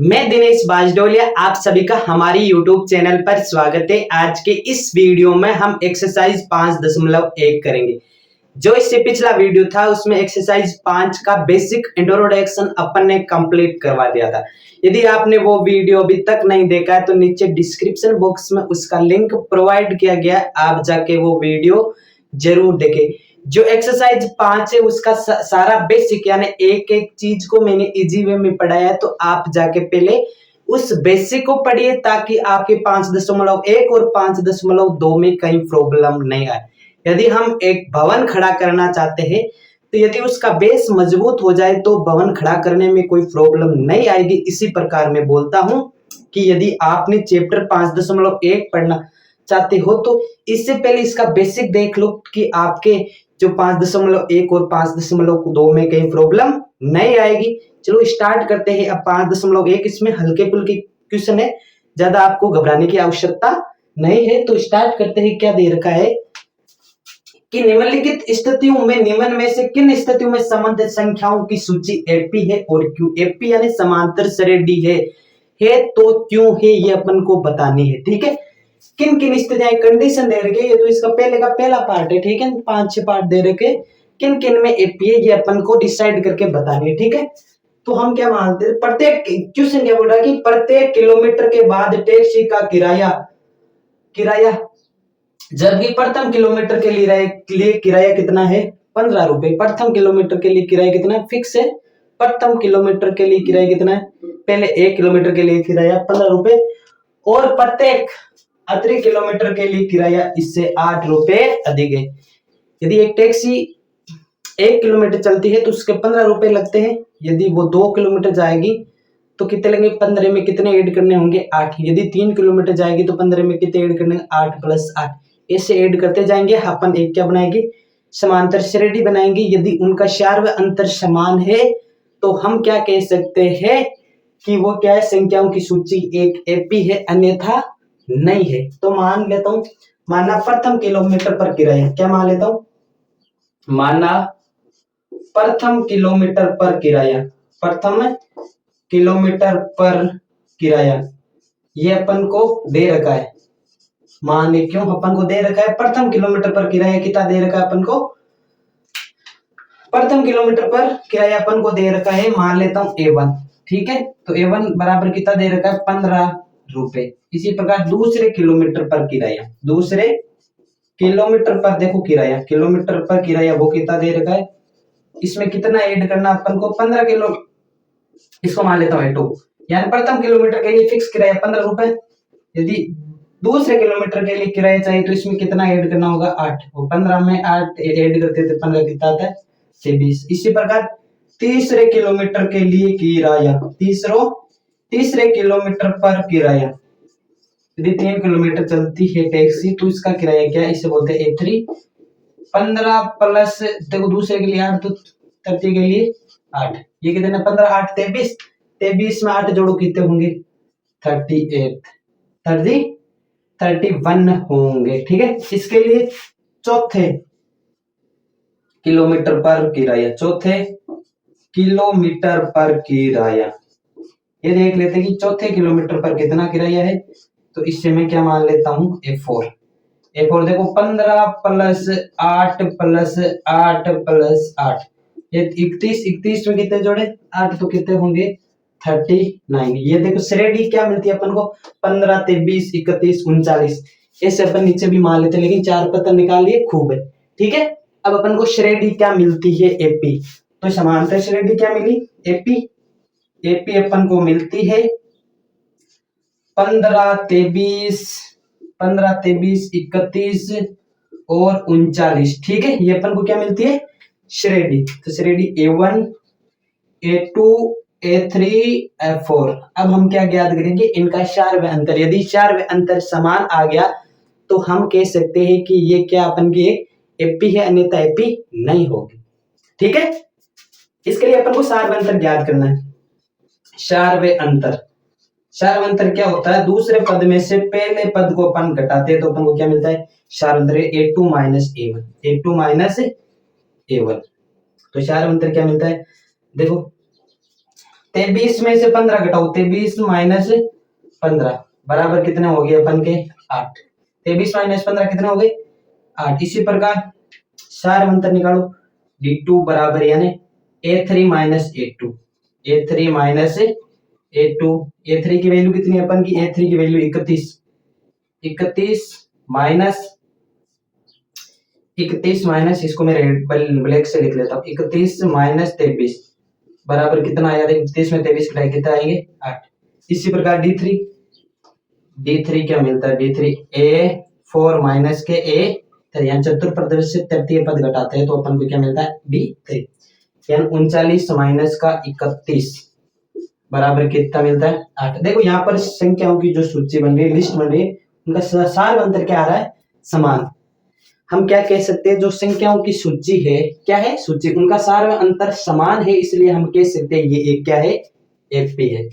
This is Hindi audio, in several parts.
मैं दिनेश बाजडोलिया, आप सभी का हमारी YouTube चैनल पर स्वागत है। आज के इस वीडियो में हम एक्सरसाइज 5.1 करेंगे। जो इससे पिछला वीडियो था उसमें एक्सरसाइज 5 का बेसिक इंट्रोडक्शन अपन ने कंप्लीट करवा दिया था। यदि आपने वो वीडियो अभी तक नहीं देखा है तो नीचे डिस्क्रिप्शन बॉक्स में उसका लिंक प्रोवाइड किया गया है, आप जाके वो वीडियो जरूर देखें। जो एक्सरसाइज 5 है उसका सारा बेसिक यानी एक एक चीज को मैंने इजी वे में पढ़ाया है, तो आप जाके पहले उस बेसिक को पढ़िए ताकि आपके 5.1 और 5.2 में कहीं प्रॉब्लम नहीं आए। यदि हम एक भवन खड़ा करना चाहते हैं तो यदि उसका बेस मजबूत हो जाए तो भवन खड़ा करने में कोई प्रॉब्लम नहीं आएगी। इसी प्रकार मैं बोलता हूं कि यदि आपने चैप्टर 5.1 पढ़ना चाहते हो तो इससे पहले इसका बेसिक देख लो कि आपके जो 5.1 और 5.2 में कहीं प्रॉब्लम नहीं आएगी। चलो स्टार्ट करते हैं। अब 5.1 इसमें हल्के फुल्के क्वेश्चन है, ज्यादा आपको घबराने की आवश्यकता नहीं है। तो स्टार्ट करते हैं। क्या दे रखा है कि निम्नलिखित स्थितियों में निम्न में से किन स्थितियों में संबंधित संख्याओं की सूची एपी है और क्यू। एपी यानी समांतर श्रेणी है तो क्यों है ये अपन को बतानी है। ठीक है, किन किन स्थितियां कंडीशन दे रखे, ये तो इसका पहले का पहला पार्ट है। ठीक है, 5-6 पार्ट दे रखे, किन किन में एपी है ये अपन को डिसाइड करके बतानी है। ठीक है, तो हम क्या मानते हैं, प्रत्येक क्वेश्चन क्या बोल रहा है कि प्रत्येक किलोमीटर के बाद टैक्सी का किराया जब भी प्रथम किलोमीटर के लिए किराया कितना है, 15 रुपए। प्रथम किलोमीटर के लिए किराया कितना है, फिक्स है। प्रथम किलोमीटर के लिए किराया कितना है, पहले 1 किलोमीटर के लिए किराया 15 रुपए और प्रत्येक अतिरिक्त किलोमीटर के लिए किराया इससे 8 रुपए अधिक है। यदि एक टैक्सी 1 किलोमीटर चलती है तो उसके 15 रुपए लगते हैं। यदि वो 2 किलोमीटर जाएगी तो कितने लगेंगे, 15 में कितने ऐड करने होंगे, 8। यदि 3 किलोमीटर जाएगी तो 15 में कितने ऐड करने, 8 + 8। ऐसे ऐड करते जाएंगे। अपन एक क्या बनाएंगे, समांतर श्रेणी बनाएंगे। यदि उनका चार व अंतर समान है तो हम क्या कह सकते हैं कि वो क्या है, संख्याओं की सूची एक एपी है, अन्यथा नहीं है। तो मान लेता हूं, माना प्रथम किलोमीटर पर किराया, क्या मान लेता हूं, माना प्रथम किलोमीटर पर किराया, प्रथम किलोमीटर पर किराया ये अपन को दे रखा है। मान ले क्यों अपन को दे रखा है, प्रथम किलोमीटर पर किराया कितना दे रखा है अपन को, प्रथम किलोमीटर पर किराया अपन को दे रखा है, मान लेता हूं A1। ठीक है, तो A1 बराबर कितना दे रखा है, 15 रुपए। इसी प्रकार दूसरे किलोमीटर पर किराया, दूसरे किलोमीटर पर देखो किलोमीटर पर किराया वो कितना दे रखा है, इसमें कितना ऐड करना अपन को, 15 किलो, इसको मान लेता हूं A2। यानी प्रथम किलोमीटर के लिए फिक्स किराया 15 रुपए। यदि दूसरे किलोमीटर के लिए किराया चाहिए तो इसमें कितना ऐड करना होगा, 8। और 15 में 8 ऐड करते थे 15 कितना आता है, 26। इसी प्रकार तीसरे किलोमीटर के लिए किराया, तीसरे किलोमीटर पर किराया, यदि 3 किलोमीटर चलती है टैक्सी तो इसका किराया क्या है, इसे बोलते हैं A3। 15 प्लस देखो दूसरे के लिए 8 तो 30 के लिए 8, ये कितने 15 8 23, 23 में 8 जोड़ो कितने होंगे, 38 31 होंगे। ठीक है, इसके लिए चौथे किलोमीटर पर किराया, चौथे किलोमीटर पर किराया ये देख लेते हैं कि चौथे किलोमीटर पर कितना किराया है। तो इससे मैं क्या मान लेता हूं, A4 देखो 15 प्लस 8 प्लस 8 प्लस 8 ये 31 में कितने जोड़े, 8 तो कितने होंगे 39। ये देखो श्रेणी क्या मिलती है अपन को, 15 23 31 39। ऐसे अपन नीचे भी मान लेते हैं, लेकिन 4 पत्थर निकाल लिए खूब है। ठीक है, अब अपन को श्रेणी क्या मिलती है, एपी। तो समांतर श्रेणी क्या मिली, एपी अपन को मिलती है 15 23 31 और 39। ठीक है, ये अपन को क्या मिलती है, श्रेणी। तो श्रेणी A1 A2 A3 A4। अब हम क्या ज्ञात करेंगे, इनका चार व अंतर। यदि चार व अंतर समान आ गया तो हम कह सकते हैं कि ये क्या अपन की एक एपी है, अन्यथा एपी नहीं होगी। ठीक है, इसके लिए अपन को चार व अंतर ज्ञात करना है। चार व अंतर क्या होता है, दूसरे पद में से पहले पद को अपन घटाते हैं तो अपन को क्या मिलता है, चार अंतर A2 - A1। तो चार अंतर क्या मिलता है, देखो 23 में से 15 घटाओ, 23 माइनस 15 बराबर कितने हो गए अपन के 8। 23 माइनस 15 कितने हो गए 8। इसी प्रकार सार अंतर निकालो, d2 बराबर यानी a3 minus a2, a3 minus a2, a3 की वैल्यू कितनी है अपन की, a3 की वैल्यू 31, 31 माइनस 31 माइनस, इसको मैं रेड ब्लैक से लिख लेता हूँ, 31 माइनस 23 बराबर कितना आया, 31 में 23 घटाए कितना आएंगे 8। इसी प्रकार d3, d3 क्या मिलता है, d3 a4 माइनस के a3, यानी चतुर्प्रदर्शित तृतीय पद घटाते हैं तो अपन को क्या मिलता है d3, यानी 39 माइनस का 31 बराबर कितना मिलता है 8। देखो यहाँ पर संख्याओं की जो सूची बन रही है, लिस्ट बन रही है, उनका सार अंतर क्या आ रहा है, समान। हम क्या कह सकते हैं, जो संख्याओं की सूची है, क्या है सूची, उनका सार अंतर समान है, इसलिए हम कह सकते हैं ये एक क्या है, एपी है।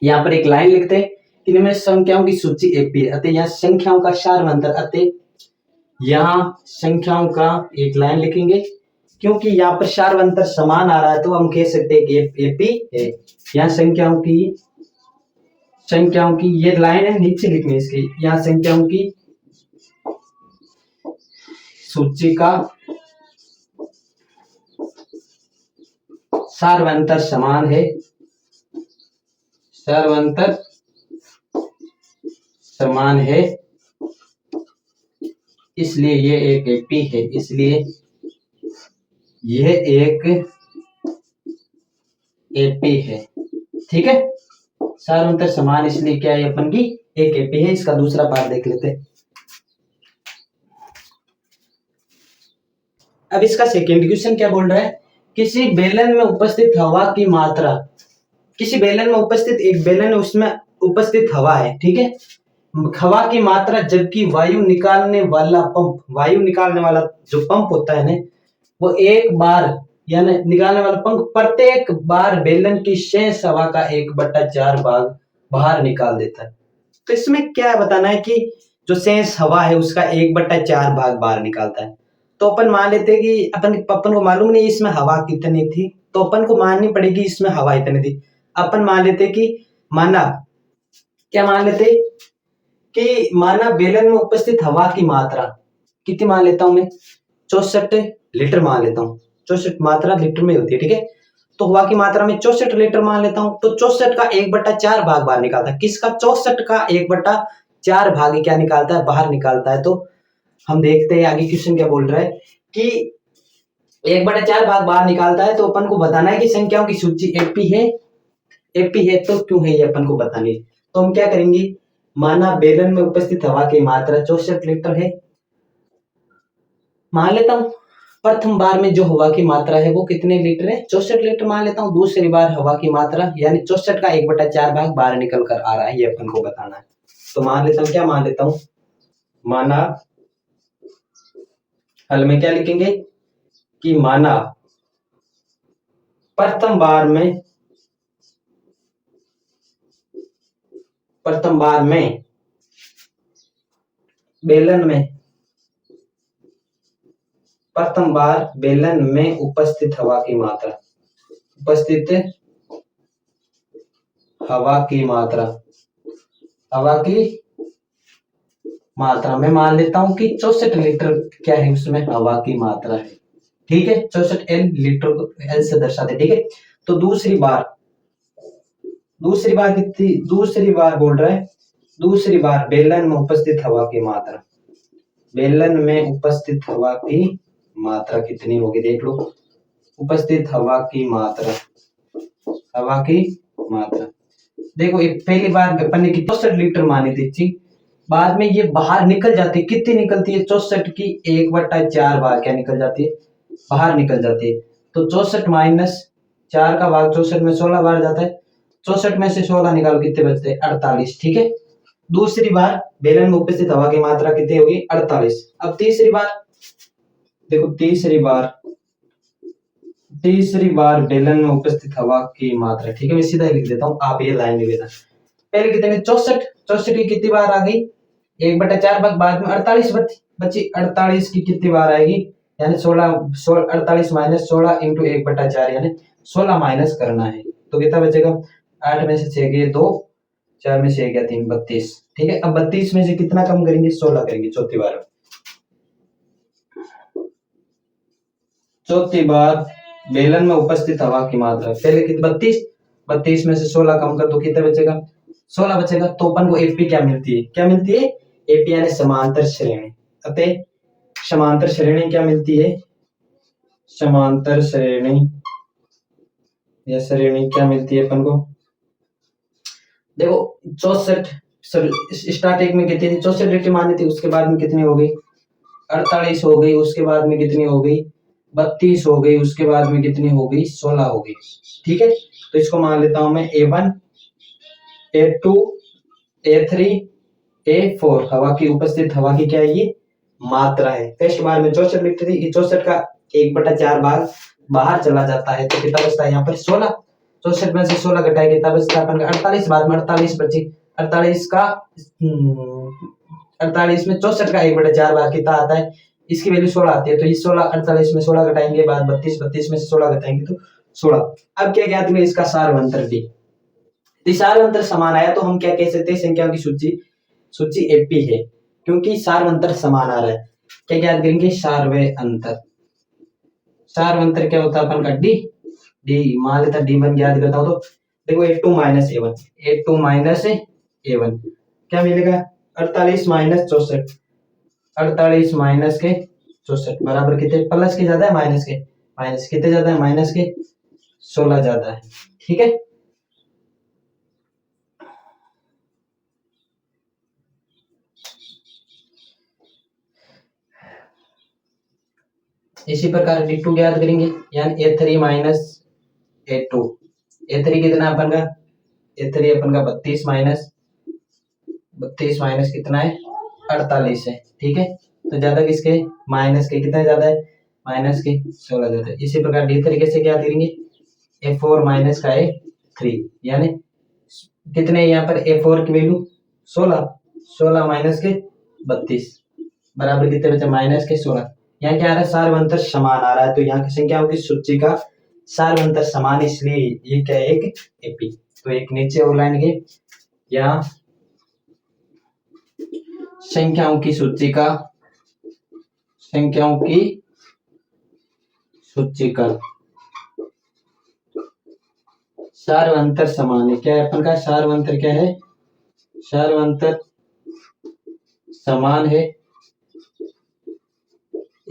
यहाँ पर एक लाइन लिखते हैं कि इनमें संख्याओं की सूची एपी है, अतः यहाँ संख्याओं का सार अंतर, अतः यहाँ संख्याओं का एक लाइन लिखेंगे, क्योंकि यहाँ पर सार अंतर समान आ रहा है तो हम कह सकते हैं कि एपी है। यहाँ संख्याओं की ये लाइन है, नीचे लिखनी इसकी, यहाँ संख्याओं की सूची का सार अंतर समान है, सार अंतर समान है, इसलिए ये एक एपी है, इसलिए यह एक एपी है। ठीक है, सार अंतर समान इसलिए क्या है अपन की एक एपी है। इसका दूसरा पार्ट देख लेते हैं। अब इसका सेकेंड क्वेश्चन क्या बोल रहा है, किसी बेलन में उपस्थित हवा की मात्रा, किसी बेलन में उपस्थित एक बेलन है, उसमें उपस्थित हवा है, ठीक है, हवा की मात्रा, जबकि वायु निकालने वाला जो पंप होता है ना, वो एक बार यानी निकालने वाला पंप प्रत्येक बार बेलन की शेष हवा का 1/4 भाग बाहर निकाल देता है। तो इसमें क्या बताना है कि जो शेष हवा है उसका 1/4 भाग बाहर निकालता है। तो अपन मान लेते हैं कि अपन को मालूम नहीं इसमें हवा कितनी थी, तो अपन को माननी पड़ेगी इसमें हवा इतनी थी। अपन मान लेते कि माना बेलन में उपस्थित हवा की मात्रा कितनी मान लेता हूं मैं, 64 लीटर मान लेता हूँ, 64 मात्रा लीटर में होती है, ठीक है। तो हवा की मात्रा में 64 लीटर मान लेता हूँ, तो 64 का 1/4 भाग बाहर निकालता है। किसका, 64 का 1/4 भाग क्या निकालता है, बाहर निकालता है। तो हम देखते हैं आगे क्वेश्चन क्या बोल रहा है कि 1/4 भाग बाहर निकालता है, तो अपन को बताना है कि संख्याओं की सूची एपी है तो क्यों है ये अपन को बतानी है। तो हम क्या करेंगे, माना बेलन में उपस्थित हवा की मात्रा 64 लीटर है, मान लेता हूं प्रथम बार में जो हवा की मात्रा है वो कितने लीटर है, 64 लीटर मान लेता हूं। दूसरी बार हवा की मात्रा यानी 64 का 1/4 भाग बाहर निकल कर आ रहा है, ये अपन को बताना है। तो मान लेता हूं, क्या मान लेता हूं, माना हल में क्या लिखेंगे कि माना प्रथम बार में बेलन में उपस्थित हवा की मात्रा मैं मान लेता हूं कि 64 लीटर क्या है, उसमें हवा की मात्रा है, ठीक है। 64 एल लीटर एल से दर्शाते, ठीक है। तो दूसरी बार कितनी, दूसरी बार बोल रहा है, दूसरी बार बेलन में उपस्थित हवा की मात्रा कितनी होगी, देख लो। उपस्थित हवा की मात्रा देखो, एक पहली बार अपन ने 64 लीटर मानी थी, बाद में ये बाहर निकल जाती है, कितनी निकलती है, 64 की 1/4 बार क्या निकल जाती है, बाहर निकल जाती है। तो 64 माइनस 4 का भाग 64 में 16 बार जाता है, 64 में से 16 निकालो कितने बचते हैं, 48, ठीक है। दूसरी बार बेलन में उपस्थित हवा की मात्रा कितनी होगी, 48। अब तीसरी बार देखो, तीसरी बार बेलन में उपस्थित हवा की मात्रा, ठीक है, मैं सीधा लिख देता हूं, आप ये लाइन लिख देना। पहले कितने 64 की कितनी बार आ गई, 1/4 भाग, बाद में 48 बची, 48 की कितनी बार आएगी, यानी 16 48 माइनस 16 इंटू 1/4 यानी 16 माइनस करना है, तो कितना बचेगा, 8 में से 6 गए 2, 4 में 6 गया 3, 32। ठीक है, अब 32 में से कितना कम करेंगे, 16 करेंगे चौथी बार। चौथी बार बेलन में उपस्थित हवा की मात्रा, पहले कितनी 32, 32 में से 16 कम कर दो, कितना बचेगा, 16 बचेगा। तो अपन को एपी क्या मिलती है, क्या मिलती है, एपी यानी समांतर श्रेणी। अतः समांतर श्रेणी क्या मिलती है, समांतर श्रेणी या श्रेणी क्या मिलती है अपन को, देखो 64 स्टार्टिंग में कितनी थी, 64 रेटी मानी थी, उसके बाद में कितनी हो गई, 48 हो गई, उसके बाद में कितनी हो गई, 32 हो गई, उसके बाद में कितनी हो गई, 16 हो गई। ठीक है, तो इसको मान लेता हूं मैं A1 A2 A3 A4, हवा की उपस्थित हवा की क्या है, ये मात्रा है। पहली बार में 64 लीटर थी, 64 का 1/4 भाग बाहर चला जाता है, तो कितना बचता है यहाँ पर 16, 64 में से 16 घटाए कितना बचता है अपन का 48, बाद में 48 बची, 48 का 48 में 64 का 1/4 भाग कितना आता है, इसकी वैल्यू 16 आती है, तो ये 16 48 में 16 घटाएंगे, बाद 32 32 में से 16 घटाएंगे तो 16। अब क्या ज्ञात हुआ, इसका सारवंतर डी, सारवंतर समान आया तो हम क्या कह सकते हैं, संख्याओं की सूची एपी है, क्योंकि सारवंतर समान आ रहा है। क्या ज्ञात करेंगे, सारवे अंतर, सारवंतर क्या होता है अपन का डी, डी मान लेता डी वन ज्ञात करता हूं, तो देखो A2 minus A1, A2 minus A1 क्या मिलेगा, 48 माइनस 64, 48 माइनस के 64 बराबर कितने, प्लस के ज्यादा है माइनस के, माइनस कितने ज्यादा है, माइनस के 16 ज्यादा है। ठीक है, इसी प्रकार D2 ज्ञात करेंगे, यानी A3 माइनस A2, A3 कितना अपन का, A3 अपन का 32 माइनस कितना है, 48 है। ठीक है, तो ज्यादा किसके, माइनस के, कितना ज्यादा है, माइनस के 16 ज्यादा है। इसी प्रकार डी तरीके से क्या करेंगे, A4 माइनस का A3, यानी कितने यहाँ पर A4 की वैल्यू 16, 16 माइनस के 32 बराबर कितने बचे, माइनस के 16। यहाँ क्या आ रहा है, सारवंतर समान आ रहा है, तो यहाँ की संख्याओं की सूची का सारवंतर समान, इसलिए ये क्या है, एक एपी। तो एक नीचे और लाइन के, यहाँ संख्याओं की सूची का सारवंतर समान है, क्या है अपन का सारवंतर, क्या है, सारवंतर समान है,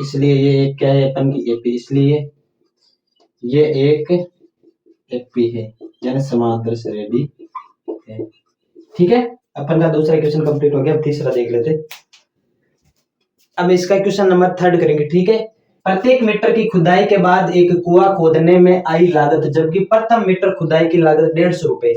इसलिए ये एक क्या है अपन की एपी, इसलिए ये एक एपी है, यानी समांतर श्रेणी है। ठीक है, अपन का दूसरा क्वेश्चन कंप्लीट हो गया, अब तीसरा देख लेते। अब इसका क्वेश्चन नंबर 3 करेंगे। ठीक है, प्रत्येक मीटर की खुदाई के बाद एक कुआं खोदने में आई लागत, जबकि प्रथम मीटर खुदाई की लागत 150 रुपए,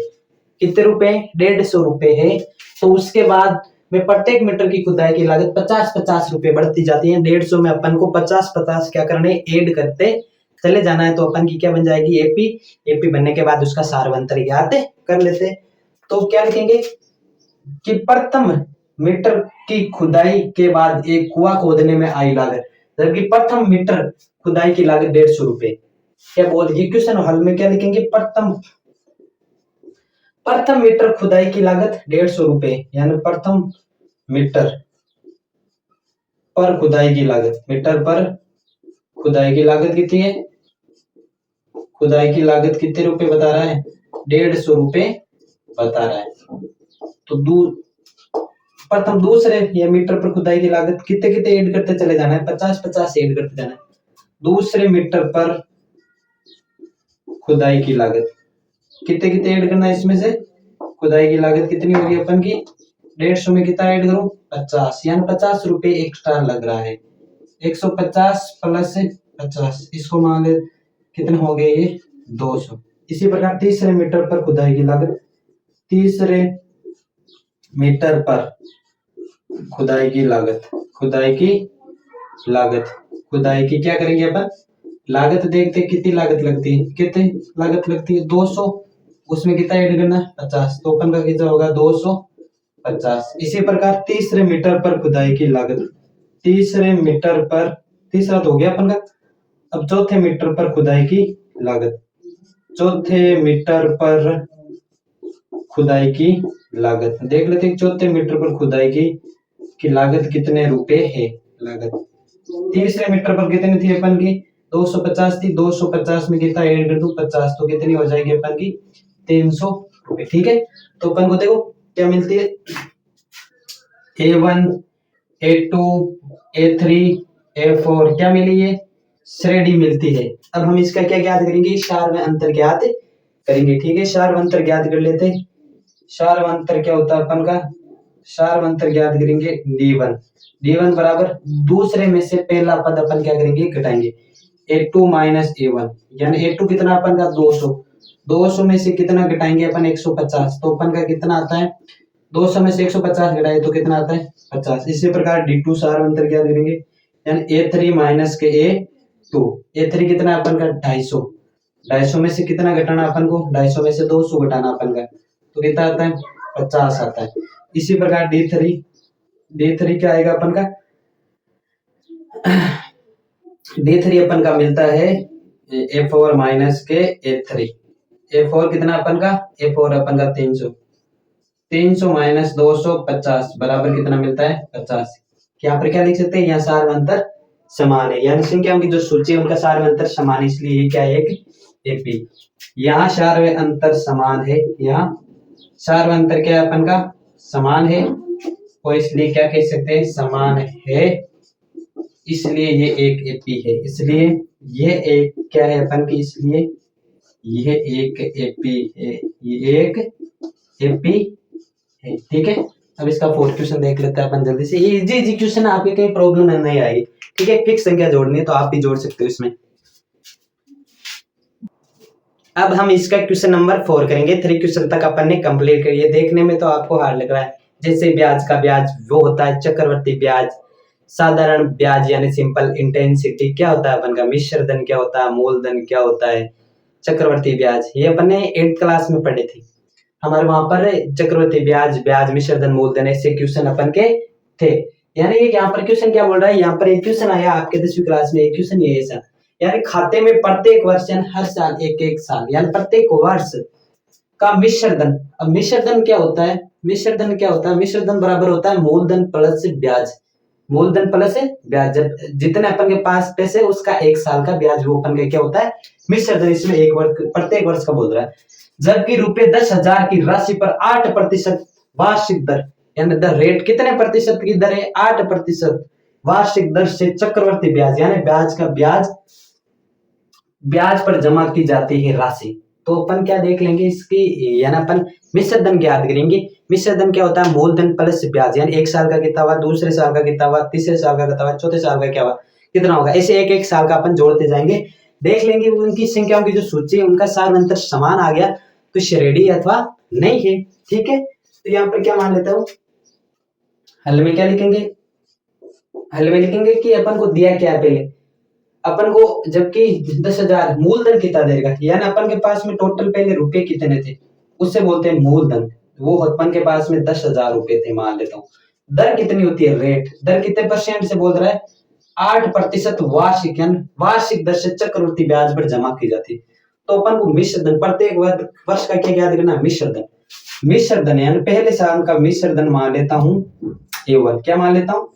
कितने रुपए, 150 रुपए है, तो उसके बाद में प्रत्येक मीटर की खुदाई की लागत 50-50 रुपए बढ़ती जाती है। 150 में अपन को 50-50 क्या करने, ऐड करते चले जाना है, तो अपन की क्या बन जाएगी, एपी। एपी बनने के बाद उसका सारवंतर ज्ञात कर लेते, तो क्या लिखेंगे कि प्रथम मीटर की खुदाई के बाद एक कुआं खोदने में आई लागत, जबकि प्रथम मीटर खुदाई की लागत 150 रुपए। क्या बोल, ये क्वेश्चन हल में क्या लिखेंगे, प्रथम मीटर खुदाई की लागत 150 रुपए, यानी प्रथम मीटर पर खुदाई की लागत, मीटर पर खुदाई की लागत कितनी है, खुदाई की लागत कितने रुपए बता रहा है, 150 रुपए बता रहा है। तो प्रथम दूसरे या मीटर पर खुदाई की लागत कितने कितने ऐड करते चले जाना है, 50-50 ऐड करते जाना है। दूसरे मीटर पर खुदाई की लागत कितने कितने ऐड करना है, इसमें से खुदाई की लागत कितनी होगी अपन की, 150 में कितना ऐड करूं, 50, यानी 50 रुपए एक्स्ट्रा लग रहा है, 150 प्लस 50, इसको मान ले कितने हो गए ये 200। इसी प्रकार तीसरे मीटर पर खुदाई की लागत, तीसरे मीटर पर खुदाई की लागत, खुदाई की क्या करेंगे अपन, लागत देखते कितनी लागत लगती है, कितनी लागत लगती है 200, उसमें कितना ऐड करना है 50, तो अपन का कितना होगा 250। इसी प्रकार तीसरे मीटर पर खुदाई की लागत, तीसरे मीटर पर, तीसरा तो हो गया अपन का, अब चौथे मीटर पर खुदाई की लागत, चौथे मीटर पर खुदाई की लागत। देख लेते हैं चौथे मीटर पर खुदाई की लागत कितने रुपए है। लागत तीसरे मीटर पर कितनी थी अपन की 250 थी। 250 में कितना 8 × 50 तो कितनी हो जाएगी अपन की 300 रुपए। ठीक है, तो अपन को देखो क्या मिलती है A1 A2 A3 A4 क्या मिली है श्रेणी मिलती है। अब हम इसका क्या ज्ञात करेंगे सार में अंतर ज्ञात करेंगे। ठीक है, सार में अंतर ज्ञात कर लेते हैं। सार में अंतर क्या होता है अपन का सार में अंतर ज्ञात करेंगे D1 बराबर दूसरे में से पहला पद अपन क्या करेंगे घटाएंगे A2 माइनस A1 यानी A2 कितना अपन का 200 में से कितना घटाएंगे अपन 150 तो अपन का कितना आता है 200 में से 150 घटाए तो कितना आता है 50। इसी प्रकार D2 सार में अंतर ज्ञात करेंगे यानी A3 माइनस के A2 A3 कितना अपन का 250 में से कितना घटाना अपन को 250 में से 200 घटाना अपन का तो कितना आता है 50 आता है। इसी प्रकार D3 क्या आएगा अपन का D3 अपन का मिलता है A4 माइनस के A3 A4 कितना अपन का A4 अपन का 300 माइनस 250 बराबर कितना मिलता है 50। यहाँ पर क्या लिख सकते हैं यहाँ सार में अंतर समान है यानी संख्याओं की जो सूची है उनका सार में अंतर समान है इसलिए ये क्या है एक एपी। यहाँ सार में अंतर समान है यहाँ सार में अंतर क्या है अपन का समान है और इसलिए क्या कह सकते हैं समान है इसलिए ये एक एपी है। इसलिए ये एक क्या है अपन की इसलिए ये एक एपी है ये एक एपी है। ठीक है, अब इसका फोर्थ क्वेश्चन देख लेते हैं अपन जल्दी से। ये इजी क्वेश्चन आपके कहीं प्रॉब्लम नहीं आएगी। ठीक है, फिक्स संख्या जोड़नी है तो आप भी जोड़ सकते हो इसमें। अब हम इसका क्वेश्चन नंबर 4 करेंगे। 3 क्वेश्चन तक अपन ने कंप्लीट करी है। देखने में तो आपको हार्ड लग रहा है जैसे ब्याज का ब्याज वो होता है चक्रवर्ती ब्याज, साधारण ब्याज यानी सिंपल इंटेंसिटी क्या होता है अपन का, मिश्र धन क्या होता है, मूलधन क्या होता है, चक्रवर्ती ब्याज ये अपन ने 8th क्लास में पढ़े थे। हमारे वहां पर चक्रवर्ती ब्याज, ब्याज मिश्र धन, मूलधन ऐसे क्वेश्चन अपन के थे। यानी यहाँ पर क्वेश्चन क्या बोल रहा है, यहाँ पर एक क्वेश्चन आया आपके 10वीं क्लास में, एक क्वेश्चन ये ऐसा यानी खाते में प्रत्येक वर्ष यानी हर साल एक साल यानी प्रत्येक वर्ष का मिश्र धन। अब मिश्र धन क्या होता है, मिश्र धन क्या होता है, मिश्र धन बराबर होता है मूलधन प्लस ब्याज, मूलधन प्लस ब्याज। जितने अपन के पास पैसे उसका एक साल का ब्याज वो अपन का क्या होता है मिश्र धन। इसमें एक वर्ष प्रत्येक वर्ष का बोल रहा है। जबकि रुपए 10,000 की राशि पर 8% वार्षिक दर यानी दर रेट कितने प्रतिशत की दर है 8% वार्षिक दर से चक्रवर्ती ब्याज यानी ब्याज का ब्याज पर जमा की जाती है राशि। तो अपन क्या देख लेंगे इसकी यानी अपन मिश्र धन ज्ञात करेंगे। मिश्र धन क्या होता है मूलधन प्लस ब्याज यानी एक साल का कितना हुआ, दूसरे साल का कितना हुआ, तीसरे साल का कितना हुआ, चौथे साल का क्या हुआ कितना होगा, ऐसे एक एक साल का अपन जोड़ते जाएंगे। देख लेंगे उनकी संख्याओं की जो सूची है उनका सार अंतर समान आ गया तो श्रेणी अथवा नहीं है। ठीक है, तो यहाँ पर क्या मान लेता हूँ हल में क्या लिखेंगे, हल में लिखेंगे कि अपन को दिया क्या है पहले अपन को, जबकि 10,000 मूलधन कितना देगा यानी अपन के पास में टोटल पहले रुपए कितने थे उससे बोलते हैं मूलधन। वो अपन के पास में 10,000 रुपए थे मान लेता हूँ। दर कितनी होती है रेट, दर कितने परसेंट से बोल रहा है 8% वार्षिक यानी वार्षिक दर से चक्रवृद्धि ब्याज पर जमा की जाती है। तो अपन को मिश्र धन प्रत्येक वर्ष का क्या याद करना मिश्र धन, मिश्र धन यानी पहले साल का मिश्र धन मान लेता हूँ A1, क्या मान लेता हूँ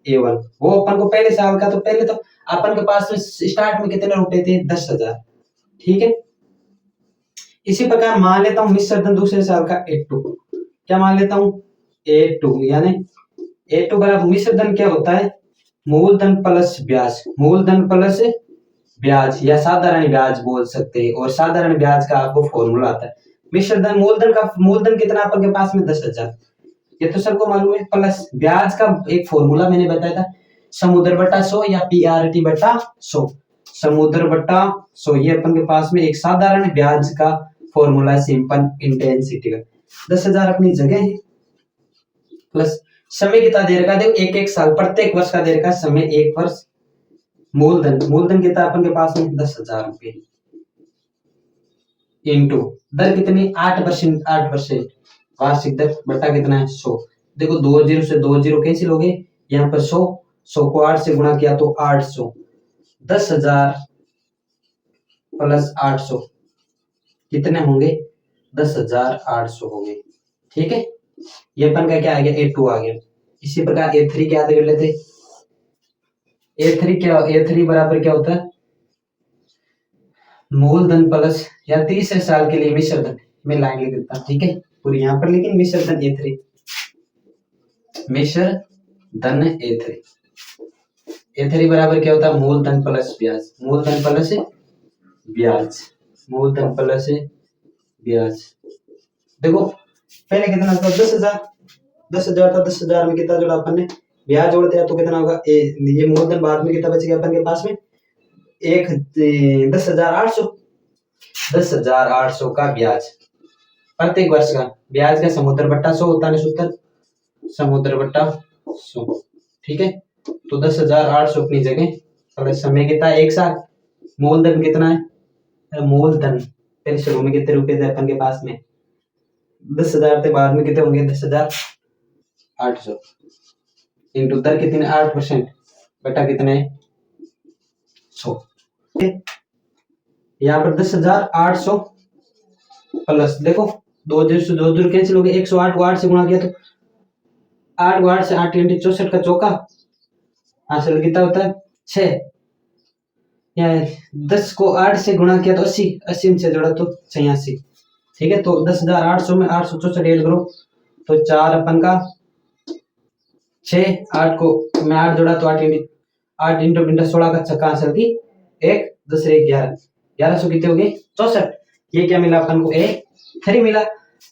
A1। वो अपन को पहले साल का तो पहले तो अपन के पास में स्टार्ट में कितने रुपए थे 10,000। ठीक है, इसी प्रकार मान लेता हूँ मिश्र धन दूसरे साल का A2, क्या मान लेता हूँ A2 यानी A2 बराबर मिश्र धन क्या होता है मूलधन प्लस ब्याज, मूलधन प्लस ब्याज या साधारण ब्याज बोल सकते हैं। और साधारण ब्याज का आपको फॉर्मूला आता है मिश्र धन मूलधन का, मूलधन कितना अपन के पास में 10,000 ये तो सबको मालूम है, प्लस ब्याज का एक फॉर्मूला मैंने बताया था समुद्र बटा 100 या PRT बटा 100, समुद्र बटा 100 ये अपन के पास में एक साधारण ब्याज का फॉर्मूला है सिंपल इंटेंसिटी का। 10,000 अपनी जगह है प्लस समय कितना दे रखा देखो एक साल प्रत्येक वर्ष का दे रखा समय एक वर्ष, मूलधन मूलधन कितना अपन के पास में 10,000 रुपए इंटू दर कितनी 8% वार्षिक दर बटा कितना है 100। देखो 20 से 20 कैंसिल हो गए, यहाँ पर 100 को 8 से गुणा किया तो 800, 10,000 प्लस 800 कितने होंगे 10,800 हो गए। ठीक है, ये अपन का क्या आ गया A2 आ गया। इसी प्रकार A3 क्या कर लेते, A3 बराबर क्या होता है मूलधन प्लस या 30 साल के लिए मिश्र धन, मैं लाइन लिख देता हूँ ठीक है पूरी यहाँ पर, लेकिन मिश्र धन A3, मिश्र धन A3 बराबर क्या होता है मूलधन प्लस ब्याज, मूलधन प्लस ब्याज, मूलधन प्लस ब्याज। देखो पहले कितना था 10,000, 10,000 था, 10,000 में कितना जोड़ा अपन ने ब्याज जोड़ते हैं तो कितना होगा ये मूलधन बाद में कितना बच गया अपन के पास में एक 10,800, 10,800 का ब्याज प्रत्येक वर्ष का। ब्याज का समुद्र बट्टा 100 होता है सूत्र, समुद्र बट्टा 100 ठीक है। तो 10,800 अपनी जगह और समय कितना है 1 साल। मूलधन कितना है, मूलधन पहले शुरू में कितने रुपए थे अपन के पास में 10,000 थे, बाद में कितने होंगे 10,800 इंटू दर कितने 8% बटा कितने 100। यहाँ पर 10,800 प्लस देखो दो दूर कैंसिल हो गए, 108 को 8 से गुणा किया तो 8 को 8 से 8 × 64 का चौका हासिल कितना होता है 6। यहाँ 10 को 8 से गुणा किया तो 80, 80 से जोड़ा तो 86 ठीक है। तो 10,800 में 864 ऐड करो तो 4 अपन का 6, 8 को मैं 8 जोड़ा तो 8 इंटू 16 का छक्का हासिल की 1 10 11, 1100 कितने हो गए 64। ये क्या मिला अपन को A3 मिला।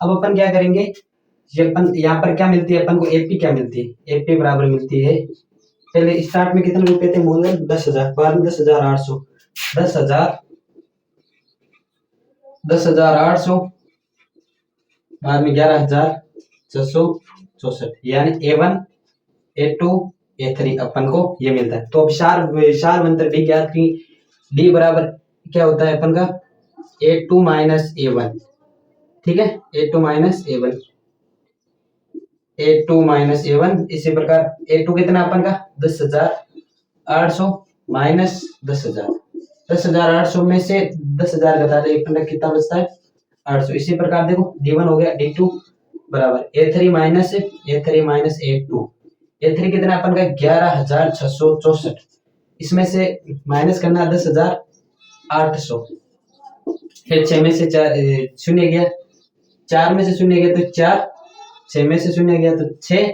अब अपन क्या करेंगे, ये अपन यहाँ पर क्या मिलती है अपन को AP क्या मिलती है, AP बराबर मिलती है पहले स्टार्ट में कितने रुपए थे मूलधन 10,000, बाद में 10,800, 10,800 बाद में 11,664 यानी A1 A2 A3 अपन को ये मिलता है। तो अब शार अंतर D ज्ञात की, D बराबर क्या होता है अपन का A2 माइनस A1 ठीक है, A2 minus A1, A2 minus A1। इसी प्रकार A2 कितना अपन का 10,800 माइनस 10,000, 10,800 में से 10,000 घटा दे अपन का कितना बचता है 800। इसी प्रकार देखो D1 हो गया D2 बराबर A3 माइनस A2, A3 कितना अपन का 11,664, इसमें से माइनस करना 10,800, फिर 6 में से 4 शून्य गया, 4 में से शून्य गया तो 4, 6 में से शून्य गया तो 6।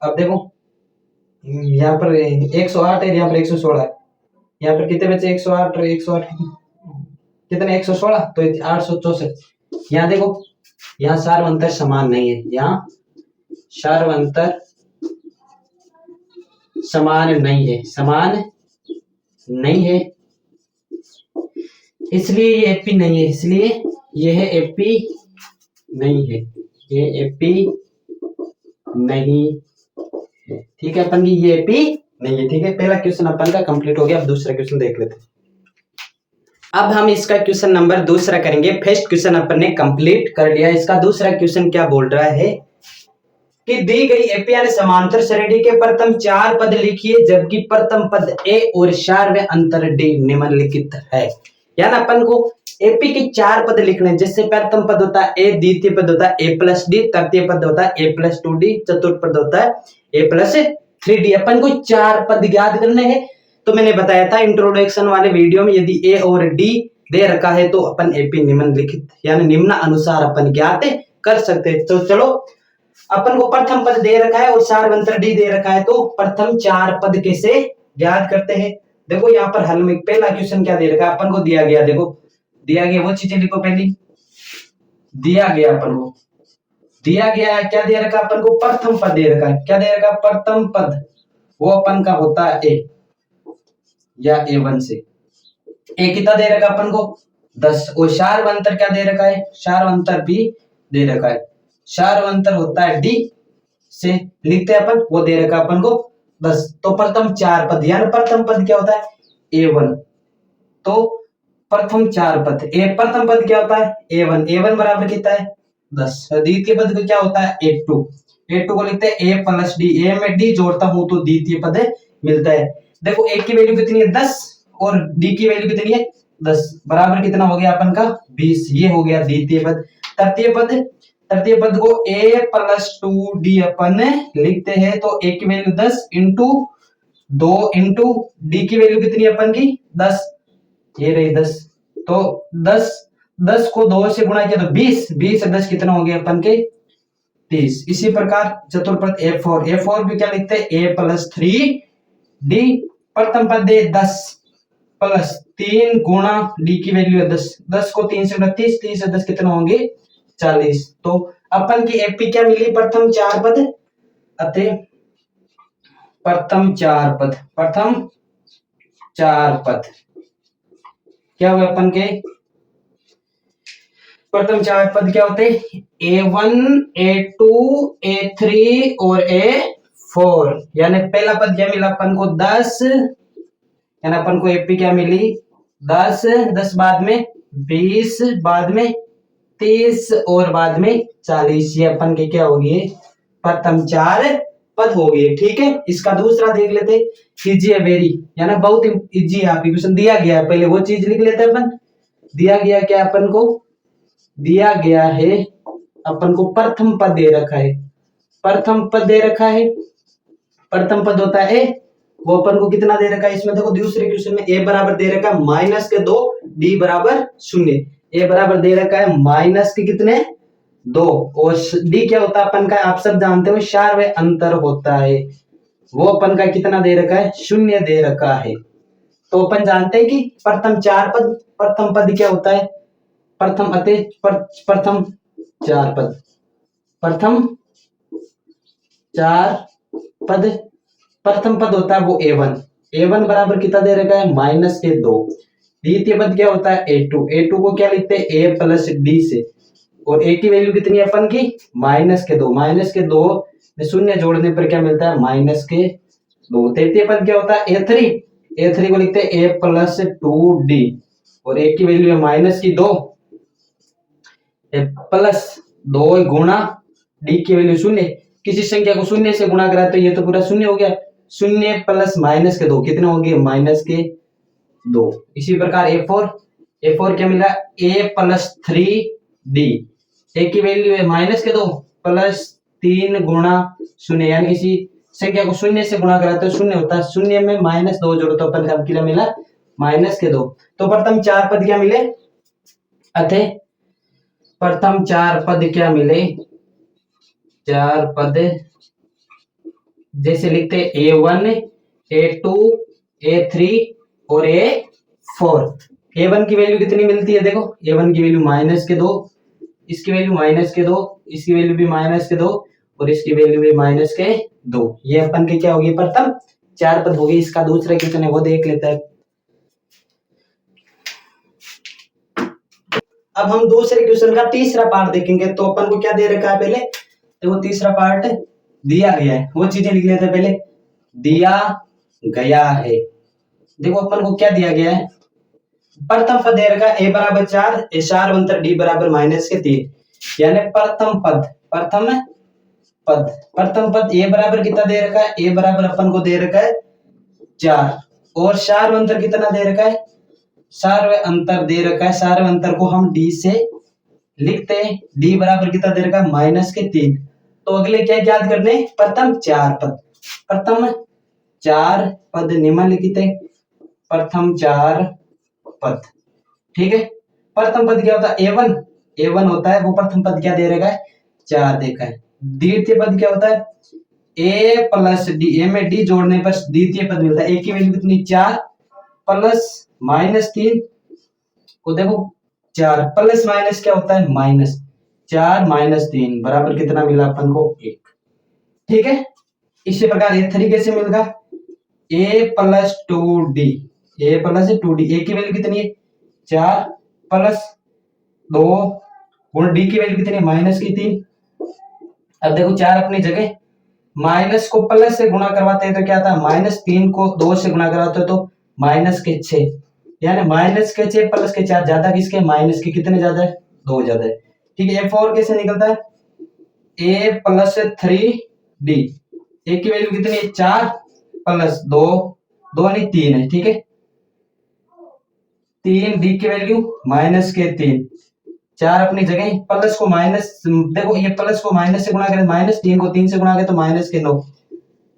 अब देखो यहाँ पर 108 है, यहाँ पर 116 है, यहाँ पर कितने बचे 108 और 108 कितने 116 तो 864। यहाँ देखो यहाँ सार्व अंतर समान नहीं है, यहाँ सार्व अंतर समान नहीं है, समान नहीं है इसलिए ये एपी नहीं है, इसलिए ये है एपी नहीं है, ये एपी नहीं है ठीक है अपन की, ये एपी नहीं है ठीक है। पहला क्वेश्चन अपन का कंप्लीट हो गया। अब दूसरा क्वेश्चन देख लेते हैं। अब हम इसका क्वेश्चन नंबर दूसरा करेंगे। फर्स्ट क्वेश्चन अपन ने कंप्लीट कर लिया। इसका दूसरा क्वेश्चन क्या बोल रहा है कि दी गई एपी यानी समांतर श्रेणी के प्रथम 4 पद लिखिए जबकि प्रथम पद ए और सार्व अंतर डी निम्नलिखित है। यानी अपन को एपी के 4 पद लिखने, जैसे प्रथम पद होता है ए, द्वितीय पद होता है ए प्लस डी, तृतीय पद होता है ए प्लस 2d, चतुर्थ पद होता है ए प्लस 3d। अपन को 4 पद याद करने हैं। तो मैंने बताया था इंट्रोडक्शन वाले वीडियो में यदि ए और डी दे रखा है तो अपन एपी निम्नलिखित यानी निम्न अनुसार अपन ज्ञात कर सकते हैं। तो चलो अपन को प्रथम पद दे रखा है और सार्व अंतर डी दे रखा है, तो प्रथम 4 पद कैसे ज्ञात करते हैं। देखो यहाँ पर हल में पहला क्वेश्चन क्या दे रखा है अपन को, दिया गया, देखो दिया गया वो चीजें लिखो। पहली दिया गया अपन को, दिया गया क्या दे रखा अपन को, प्रथम पद दे रखा है। क्या दे रखा प्रथम पद, वो अपन का होता है ए या A1 से। ए कितना दे रखा अपन को 10, और सार्व अंतर क्या दे रखा है, सार्व अंतर भी दे रखा है। सार्व अंतर होता है डी से, लिखते हैं अपन, वो दे रखा अपन को 10। तो प्रथम 4 पद यानी प्रथम पद क्या होता है A1, तो प्रथम 4 पद प्रथम पद क्या होता है A1, A1 बराबर कितना है 10। द्वितीय पद को क्या होता है A2, A2 को लिखते हैं A प्लस डी, A में डी जोड़ता हूं तो द्वितीय पद मिलता है। देखो A की वैल्यू कितनी है 10 और D की वैल्यू कितनी है 10 बराबर कितना हो गया अपन का 20। ये हो गया द्वितीय पद। तृतीय पद को a प्लस 2d अपन लिखते हैं, तो a की वैल्यू 10 इंटू 2 इंटू d की वैल्यू कितनी अपन की 10, ये रही 10। तो 10 को 2 से गुणा किया तो 20, 20 से 10 कितना हो गया अपन के 30। इसी प्रकार चतुर्पद A4 भी क्या लिखते हैं a प्लस 3d। प्रथम पद है 10 प्लस 3 गुणा d की वैल्यू है 10, 10 को 3 से गुणा 30, 30 से 10 कितना होंगे 40। तो अपन की एपी क्या मिली प्रथम चार पद, अतः प्रथम चार पद क्या हुए अपन के प्रथम चार पद क्या होते हैं A1 A2 A3 और A4। यानी पहला पद क्या मिला अपन को 10, यानी अपन को एपी क्या मिली 10, 10 बाद में 20, बाद में 30 और बाद में 40। ये अपन के क्या होगी प्रथम चार पद हो गए। ठीक है, इसका दूसरा देख लेते। इजी है वेरी, यानी बहुत इजी है। आपकी क्वेश्चन दिया गया है, पहले वो चीज लिख लेते हैं अपन। दिया गया क्या अपन को, दिया गया है अपन को प्रथम पद दे रखा है। प्रथम पद दे रखा है, प्रथम पद होता है वो अपन को कितना दे रखा है इसमें देखो दूसरे क्वेश्चन में a बराबर दे रखा है -2, d बराबर 0। a बराबर दे रखा है माइनस के कितने 2, और d क्या होता है अपन का आप सब जानते हो शार्व अंतर होता है, वो अपन का कितना दे रखा है 0 दे रखा है। तो अपन जानते हैं कि प्रथम चार पद, प्रथम पद क्या होता है प्रथम प्रथम चार पद, प्रथम चार पद, प्रथम पद होता है वो A1 बराबर कितना दे रखा है -2। द्वितीय पद क्या होता है A2 को क्या लिखते हैं a प्लस d से, और a की वैल्यू कितनी है अपन की -2 में 0 जोड़ने पर क्या मिलता है -2। तृतीय पद क्या होता है A3 को लिखते हैं a प्लस 2d, और a की वैल्यू है -2 प्लस 2 गुणा d की वैल्यू 0। किसी संख्या को 0 से गुणा करा तो ये तो पूरा 0 हो गया, 0 प्लस -2 कितना हो गया -2। इसी प्रकार A4 क्या मिला a प्लस 3d, a की वैल्यू है -2 प्लस 3 गुणा 0, यानी किसी संख्या को 0 से गुणा करा तो 0 होता है, 0 में -2 जोड़ो तो अपन का क्या मिला -2। तो प्रथम चार पद क्या मिले, अतः प्रथम चार पद क्या मिले, चार पद जैसे लिखते A1 A2 A3 और A4। A1 की वैल्यू कितनी मिलती है देखो, A1 की वैल्यू -2, इसकी वैल्यू -2, इसकी वैल्यू भी -2 और इसकी वैल्यू भी -2। ये अपन के क्या होगी प्रथम चार पद होगी। इसका दूसरा क्वेश्चन है वो देख लेते हैं। अब हम दूसरे क्वेश्चन का तीसरा पार्ट देखेंगे। तो अपन को क्या दे रखा है पहले, तो वो तीसरा पार्ट दिया गया है, वो चीजें लिख लेते हैं पहले। दिया गया है, देखो अपन को क्या दिया गया है, प्रथम पद दे रखा है a बराबर 4, a अंतर d बराबर -3। यानी प्रथम पद a बराबर कितना दे रखा है, a बराबर अपन को दे रखा है 4, और सार्व अंतर कितना दे रखा है, सार्व अंतर दे रखा है, सार्व अंतर को हम d से लिखते हैं, d बराबर कितना दे रखा है -3। तो अगले क्या याद करने, प्रथम चार पद निम्नलिखित है, प्रथम चार पद। ठीक है, प्रथम पद क्या होता है A1 होता है, वो प्रथम पद क्या दे रखा है 4 देखा है। द्वितीय पद क्या होता है a प्लस d, a में d जोड़ने पर द्वितीय पद मिलता है। a की वैल्यू कितनी 4 प्लस -3 को देखो 4 प्लस माइनस क्या होता है -4 -3 बराबर कितना मिला अपन को 1। ठीक है, इसी प्रकार इस तरीके से मिलेगा a प्लस 2d, a की वैल्यू कितनी है 4 प्लस 2 गुण d की वैल्यू कितनी है -3। अब देखो 4 अपनी जगह, माइनस को प्लस से गुणा करवाते हैं तो क्या था -3 को 2 से गुणा करवाते हो तो -6, यानी -6 प्लस के 4 ज्यादा किसके माइनस के कितने ज्यादा है 2 ज्यादा है। ठीक है, A4 कैसे निकलता है a प्लस 3d, a की वैल्यू कितनी है 4 प्लस 2 नहीं 3 है। ठीक है, 3, डी की वैल्यू माइनस के 3, 4 अपनी जगह, प्लस को माइनस, देखो ये प्लस को माइनस से गुणा करें, माइनस 3 को 3 से गुणा करें तो माइनस के 9,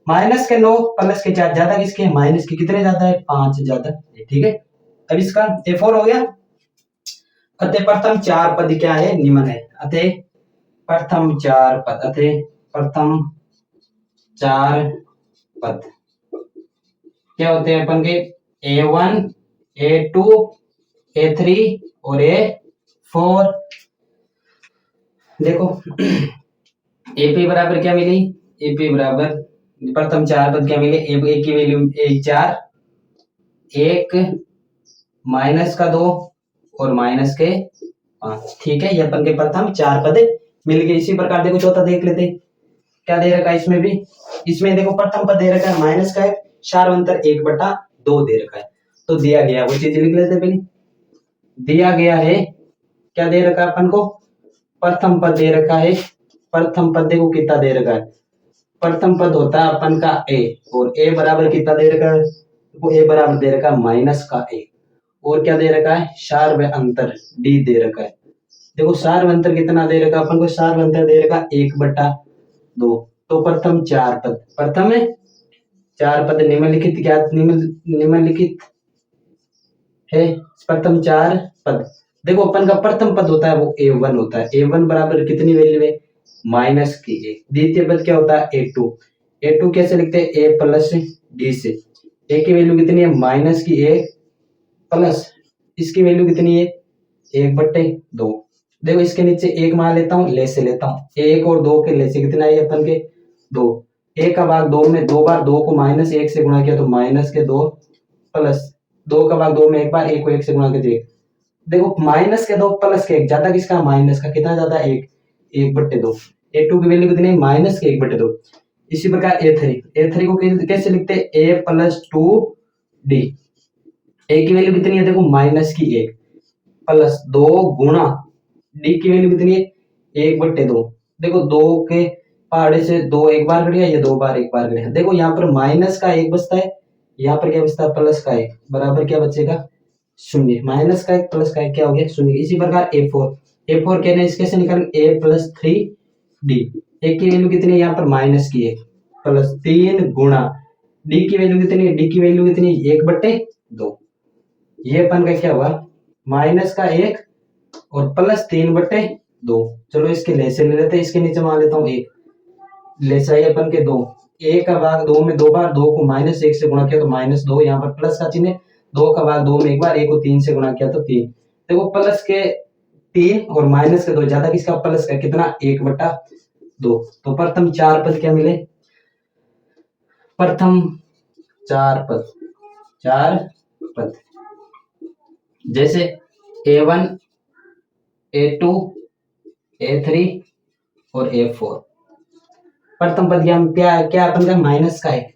माइनस के 9 प्लस के 4, ज्यादा किसके है, माइनस के, कितने ज्यादा है, 5 ज्यादा है, ठीक है। अब इसका A4 हो गया। अतः प्रथम चार पद क्या है, निम्न है। अतः प्रथम चार पद, अतः प्रथम चार पद क्या होते हैं अपन के, A1, A2, A3 और A4। देखो AP बराबर क्या मिली, AP बराबर प्रथम चार पद क्या मिले, A की वैल्यू 4, 1 माइनस का 2 और माइनस के 5, ठीक है। ये अपन के प्रथम चार पद मिल गए। इसी प्रकार देखो चौथा देख लेते क्या दे रखा है इसमें भी। इसमें देखो प्रथम पद दे रखा है माइनस का है, सार्वंतर 1/2 दे रखा है। तो दिया गया वो चीज लिख लेते पहले। दिया गया है क्या दे रखा है अपन को, प्रथम पद दे रखा है। प्रथम पद देखो कितना दे रखा है, प्रथम पद होता है अपन का A, और A बराबर कितना दे रखा है, वो A बराबर दे रखा है माइनस का 1, और क्या दे रखा है, सार्व अंतर D दे रखा है। देखो सार्व अंतर कितना दे रखा है अपन को, सार्व अंतर दे रखा 1/2। तो प्रथम चार पद, प्रथम चार पद निम्नलिखित क्या, निम्नलिखित है प्रथम चार पद। देखो अपन का प्रथम पद होता है वो A1 होता है। A1 बराबर कितनी वैल्यू है, माइनस की 1। द्वितीय पद क्या होता है, A2। A2 कैसे लिखते हैं, A प्लस D से। A की वैल्यू कितनी है, माइनस की 1 प्लस इसकी वैल्यू कितनी है, 1/2। देखो इसके नीचे 1 मान लेता हूँ, ले से लेता हूँ, 1 और 2 के ले से कितना है अपन के 2। 1 का भाग 2 में 2 बार, 2 को माइनस 1 से गुणा किया तो माइनस के 2, प्लस 2 का भाग 2 में 1 बार, 1 को 1 से गुणा किया तो 1। देखो माइनस के 2 प्लस के 1, ज्यादा किसका, माइनस का, कितना ज्यादा, 1, 1/2। A2 की वैल्यू कितनी है, माइनस के 1/2। इसी प्रकार A3 को कैसे लिखते हैं, A प्लस 2D। A की वैल्यू कितनी है, देखो माइनस की 1 प्लस 2 गुणा D की वैल्यू कितनी है, 1/2। देखो 2 के पहाड़े से 2 एक बार कट गया, ये 2 बार एक बार कट गया। देखो यहाँ पर माइनस का 1 बचता है, यहाँ पर क्या बचता है, प्लस का 1, बराबर क्या बचेगा, 0। माइनस का 1 प्लस का 1 क्या हो गया, 0। इसी प्रकार A4 कहने इसके से निकाल A प्लस 3D। A की वैल्यू कितनी है, यहाँ पर माइनस की 1 प्लस 3 गुणा D की वैल्यू कितनी है, D की वैल्यू कितनी है, 1/2। ये अपन का क्या हुआ, माइनस का 1 और प्लस 3/2। चलो इसके लेसे ले लेते हैं, इसके नीचे मान लेता हूँ 1, लेसा है अपन के 2। 1 का भाग 2 में 2 बार, 2 को माइनस 1 से गुणा किया तो -2, यहाँ पर प्लस का चिन्ह है। 2 का भाग 2 में एक बार, 1 को 3 से गुणा किया तो 3। देखो प्लस के 3 और माइनस के 2, ज्यादा किसका, प्लस का, कितना, 1/2। तो प्रथम चार पद क्या मिले, प्रथम चार पद जैसे A1, A2, A3 और A4। प्रथम पद क्या क्या अपन का, माइनस का 1।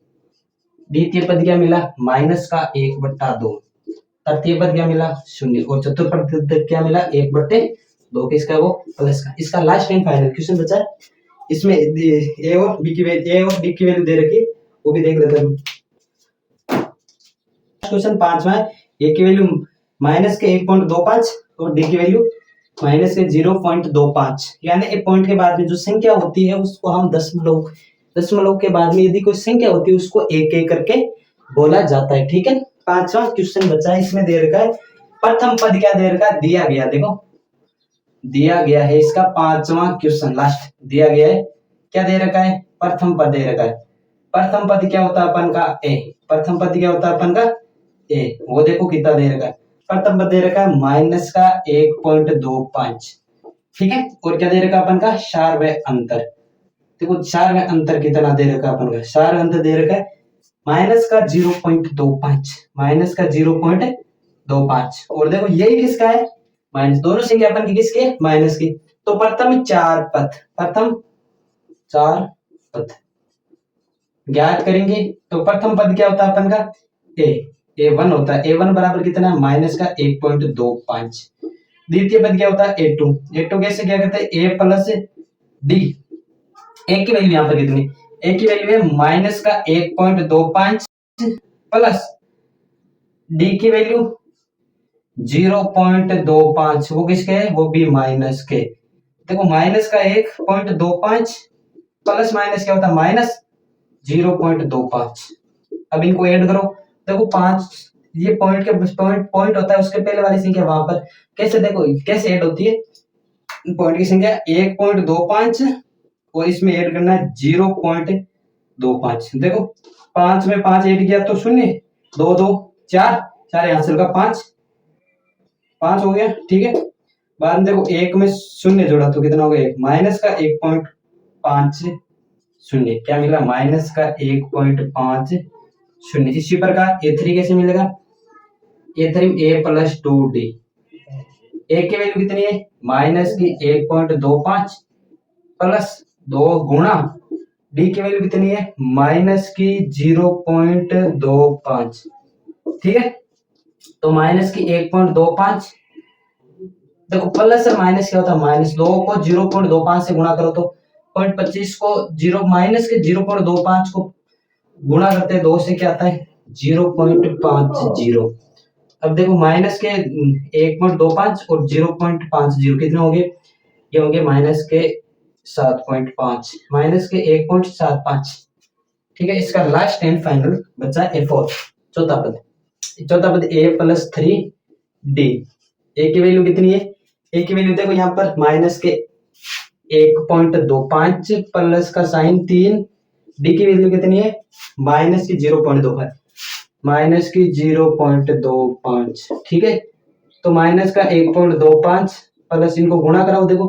द्वितीय पद क्या मिला, माइनस का 1/2। तृतीय पद क्या मिला, 0। और चतुर्थ पद क्या मिला, 1/2। किसका, वो प्लस का। इसका लास्ट एंड फाइनल क्वेश्चन बचा है। इसमें A और B की वैल्यू, A और D की वैल्यू दे रखी, वो भी देख लेते हैं। क्वेश्चन 5वां है, A की वैल्यू माइनस के 1.25 और D की वैल्यू माइनस के 0.25। यानी एक पॉइंट के बाद में जो संख्या होती है उसको हम दशमलव के बाद में यदि कोई संख्या होती है उसको एक एक करके बोला जाता है, ठीक है। 5वां क्वेश्चन बचा है, इसमें दे रखा है प्रथम पद क्या दे रखा है, दिया गया, देखो दिया गया है इसका 5वां क्वेश्चन लास्ट दिया गया है, क्या दे रखा है, प्रथम पद दे रखा है। प्रथम पद क्या होता है अपन का, A। प्रथम पद क्या होता है अपन का, A। वो देखो कितना दे रखा है, प्रथम पद दे रखा है माइनस का 1.25, ठीक है। और क्या दे रखा अपन का, सार्व अंतर। देखो सार्व अंतर कितना दे रखा अपन का, सार्व अंतर दे रखा है माइनस का 0.25, माइनस का 0.25। और देखो यही किसका है, माइनस, दोनों संख्या अपन की किसकी है, माइनस की। तो प्रथम चार पद ज्ञात करेंगे। तो प्रथम पद क्या होता है अपन का, A1 होता है। A1 बराबर कितना, माइनस का 1.25। द्वितीय पद क्या होता है, A2 कैसे क्या करते हैं, A प्लस D। A की वैल्यू यहाँ पर कितनी, A की वैल्यू है माइनस का 1.25 प्लस D की वैल्यू 0.25, वो किसके है, वो भी माइनस के। देखो माइनस का 1.25 प्लस माइनस क्या होता है, माइनस 0.25। अब इनको ऐड करो, देखो 5, ये पॉइंट के पॉइंट पॉइंट होता है उसके पहले वाली संख्या वहां पर, कैसे देखो कैसे ऐड होती है, पॉइंट की संख्या 1.25 और इसमें ऐड करना है 0.25। देखो 5 में 5 ऐड किया तो शून्य, 2 2 4, 4 आंसर का 5 5 हो गया, ठीक है। बाद में देखो 1 में शून्य जोड़ा तो कितना हो गया, 1 माइनस का 1.5 शून्य, क्या मिला, माइनस का 1.5 शून्य। इसी प्रकार A3 कैसे मिलेगा, A3 A+2D, ए की वैल्यू कितनी है, माइनस की 1.25 प्लस 2 गुणा डी की वैल्यू कितनी है, माइनस की 0.25, ठीक है। तो माइनस की 1.25, देखो प्लस और माइनस क्या होता है, माइनस 2 को 0.25 से गुणा करो तो 0.25 को 0 माइनस के 0.25 को गुणा करते हैं 2 से, क्या आता है 0.50। अब देखो माइनस के 1.25 और 0.50 कितने हो गए, ये हो गए माइनस के 7.5, माइनस के 1.75, ठीक है। इसका लास्ट एंड फाइनल बचा A4, चौथा पद। चौथा पद A+3D, ए की वैल्यू कितनी है, ए की वैल्यू देखो यहाँ पर माइनस के 1.25 प्लस का साइन 3, डी की वैल्यू कितनी है, माइनस की 0.25, माइनस की 0.25, ठीक है। तो माइनस का 1.25 प्लस इनको गुणा कराओ, देखो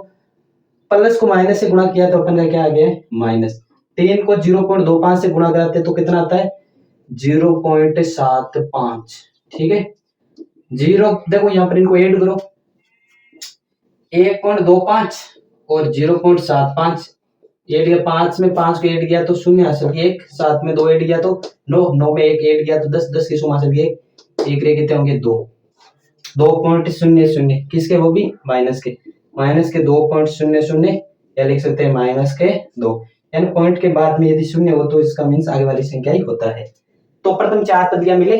प्लस को माइनस से गुणा किया तो अपन का क्या आ गया है, माइनस। 3 को 0.25 से गुणा कराते तो कितना आता है, 0.75, ठीक है। जीरो देखो यहाँ पर इनको ऐड करो, 1.25 और 0.75 ऐड किया, 5 में 5 को ऐड किया तो शून्य आ सकती है 1, 7 में 2 ऐड किया तो 9, 9 में 1 ऐड किया तो 10, 10 की सुम आ सकती है 1 रे कितने होंगे 2, 2.00 किसके, वो भी माइनस के, माइनस के 2.00, या लिख सकते हैं माइनस के 2, यानी पॉइंट के बाद में यदि शून्य हो तो इसका मीन्स आगे वाली संख्या ही होता है। तो प्रथम 4 पद क्या मिले,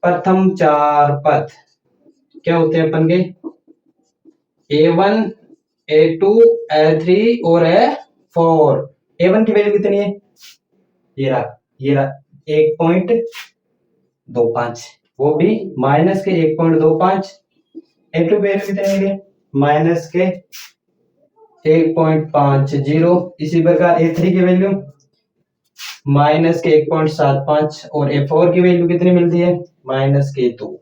प्रथम 4 पद क्या होते हैं अपन के, A1 A2 A3 और A4। A1 की वैल्यू कितनी है, ये रहा 1.25, वो भी माइनस के 1.25। A2 की वैल्यू कितनी है, माइनस के 1.50। इसी प्रकार A3 की वैल्यू माइनस के 1.75 और A4 की वैल्यू कितनी मिलती है, माइनस के 2,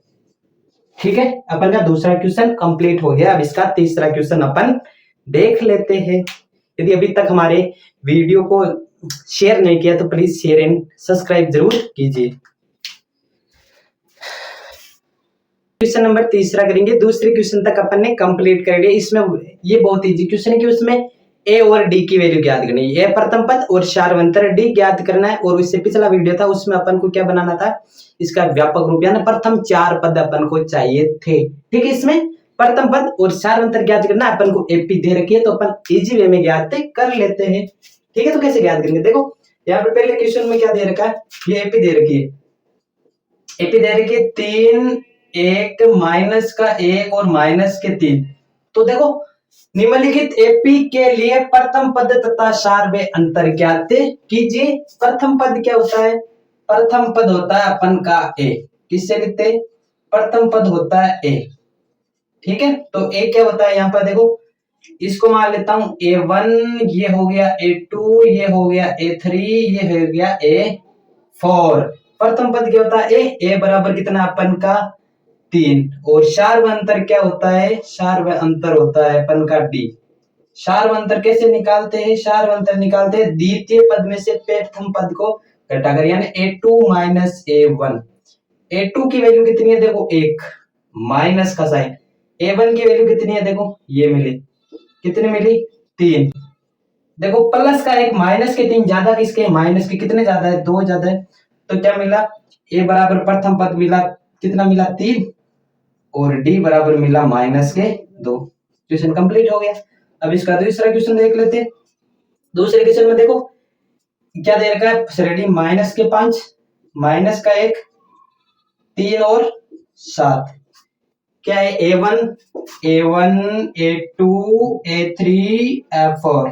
ठीक है। अपन का दूसरा क्वेश्चन कंप्लीट हो गया। अब इसका तीसरा क्वेश्चन अपन देख लेते हैं। यदि अभी तक हमारे वीडियो को शेयर नहीं किया तो प्लीज शेयर एंड सब्सक्राइब जरूर कीजिए। क्वेश्चन नंबर तीसरा करेंगे, दूसरे क्वेश्चन तक अपन ने कंप्लीट कर लिया। इसमें ये बहुत इजी क्वेश्चन है कि उसमें ए और डी की वैल्यू ज्ञात करनी है, ए प्रथम पद और शार्वंतर डी ज्ञात करना है। और उससे पिछला वीडियो था उसमें अपन को क्या बनाना था, इसका व्यापक रूप, यानी प्रथम 4 पद अपन को चाहिए थे, ठीक है। इसमें प्रथम पद और शार्वंतर ज्ञात करना, अपन को एपी दे रखी है तो अपन इजी वे में ज्ञात कर लेते हैं, ठीक है। तो कैसे ज्ञात करेंगे, देखो यहाँ पे पहले क्वेश्चन में क्या दे रखा है, ये एपी दे रखी है, एपी दे रखी है 3, 1 माइनस का 1 और माइनस के 3। तो देखो निम्नलिखित एपी के लिए प्रथम पद तथा सार्वय अंतर ज्ञात कीजिए। प्रथम पद क्या होता है, प्रथम पद होता है अपन का ए, किससे लिखते हैं, प्रथम पद होता है ए, ठीक है। तो ए क्या होता है, यहाँ पर देखो इसको मान लेता हूं A1, ये हो गया A2, ये हो गया A3, ये हो गया A4। प्रथम पद क्या होता है ए बराबर कितना अपन का 3, और शार्व अंतर क्या होता है, शार्व अंतर होता है अपन का डी। शार्व अंतर कैसे निकालते हैं, शार्व अंतर निकालते हैं द्वितीय पद में से प्रथम पद को घटाकर, यानी A2 माइनस A1। A2 की वैल्यू कितनी है, देखो 1 माइनस का साइन, A1 की वैल्यू कितनी है, देखो ये मिली, कितनी मिली 3। देखो प्लस का 1 माइनस के 3 ज्यादा किसके, माइनस के कितने ज्यादा है, 2 ज्यादा है। तो क्या मिला, ए बराबर प्रथम पद मिला कितना मिला 3, और डी बराबर मिला माइनस के 2। क्वेश्चन कंप्लीट हो गया। अब इसका दूसरा क्वेश्चन देख लेते हैं। दूसरे क्वेश्चन में देखो क्या दे रखा है, श्रेणी माइनस के 5, माइनस का 1, 3 और 7। क्या है, A1 A2 A3 A4।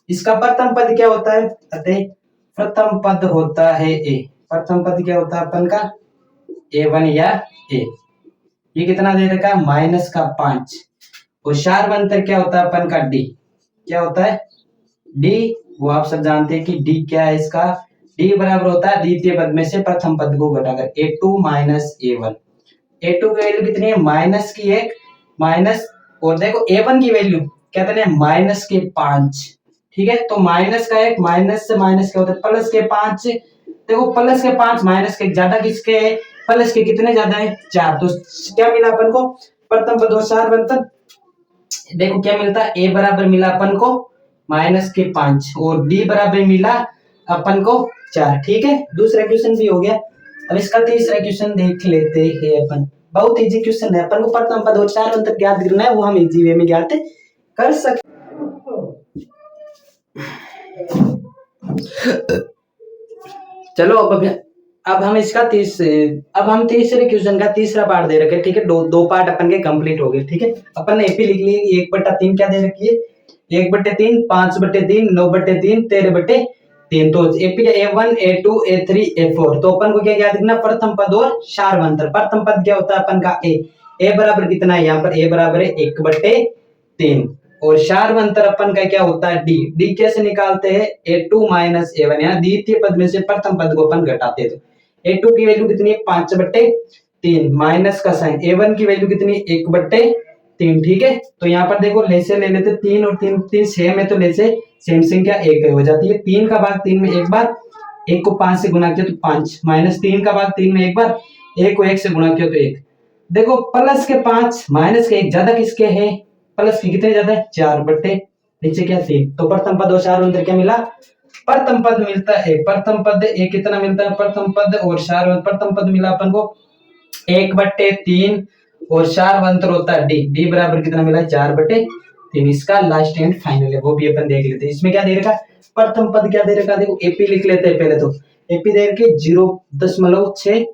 इसका प्रथम पद क्या होता है, अतः प्रथम पद होता है ए। प्रथम पद क्या होता है अपन का, A1 या ए। ये कितना दे रखा है, -5। और शार्वंतर क्या होता है अपन का, डी। क्या होता है, डी। वो आप सब जानते हैं कि डी क्या है इसका, डी बराबर होता है द्वितीय पद में से प्रथम पद को घटाकर A2 A1। A2 की वैल्यू कितनी है, -1 माइनस, और देखो A1 की वैल्यू कितने है, -5। ठीक है, तो -1 माइनस से माइनस क्या होता है, +5। देखो +5 -1 ज्यादा किसके है, प्लस के कितने ज्यादा है, 4। तो क्या मिला अपन को, प्रथम पद और सारवंतन। देखो क्या मिलता है, ए बराबर मिला अपन को -5 और डी बराबर मिला अपन को 4। ठीक है, दूसरा क्वेश्चन भी हो गया। अब इसका तीसरा क्वेश्चन देख लेते हैं अपन। बहुत इजी क्वेश्चन है, अपन को प्रथम पद और सारवंतन ज्ञात करना है, वो हम इजी वे में ज्ञात कर सकते। चलो अब हम इसका अब हम तीसरे क्वेश्चन का तीसरा पार्ट दे रखे। ठीक है, दो पार्ट अपन के कंप्लीट हो गए। ठीक है, अपन ने एपी लिख ली 1/3 क्या दे रखी है, 1/3, 5/3, 9/3, 13/3। तो एपी का A1 A2 A3 A4। तो अपन को क्या याद रखना, प्रथम पद और सारवंतर। प्रथम पद क्या होता है अपन का ए बराबर कितना है, यहाँ पर ए बराबर है 1/3। और सारवंतर अपन का क्या होता है, डी। डी कैसे निकालते हैं, A2 A1, यानी द्वितीय पद में से प्रथम पद को अपन घटाते हैं। तो A2 की वैल्यू कितनी है, 5/3, माइनस का साइन। A1 की वैल्यू कितनी है, 1/3। ठीक है, तो यहाँ पर देखो लेसे ले लेते 3 और 3 सेम है, तो लेसे सेम संख्या 1 हो जाती है। 3 का भाग 3 में एक बार, 1 को 5 से गुणा किया तो 5, -3 का भाग 3 में एक बार, 1 को 1 से गुणा किया तो 1। देखो +5 -1 ज्यादा किसके है, प्लस की कितने ज्यादा है, 4/, नीचे क्या 3। तो प्रथम पद और सारवंतर क्या मिला, प्रथम पद मिलता है, प्रथम पद ए कितना मिलता है, प्रथम पद और सारवंतर। प्रथम पद मिला अपन को 1/3 और सारवंतर होता है डी। डी बराबर कितना मिला, 4/3। इसका लास्ट एंड फाइनल है, वो भी अपन देख लेते हैं। इसमें क्या दे रखा, प्रथम पद क्या दे रखा, देखो एपी लिख लेते हैं पहले। तो एपी दे रखी 0.6,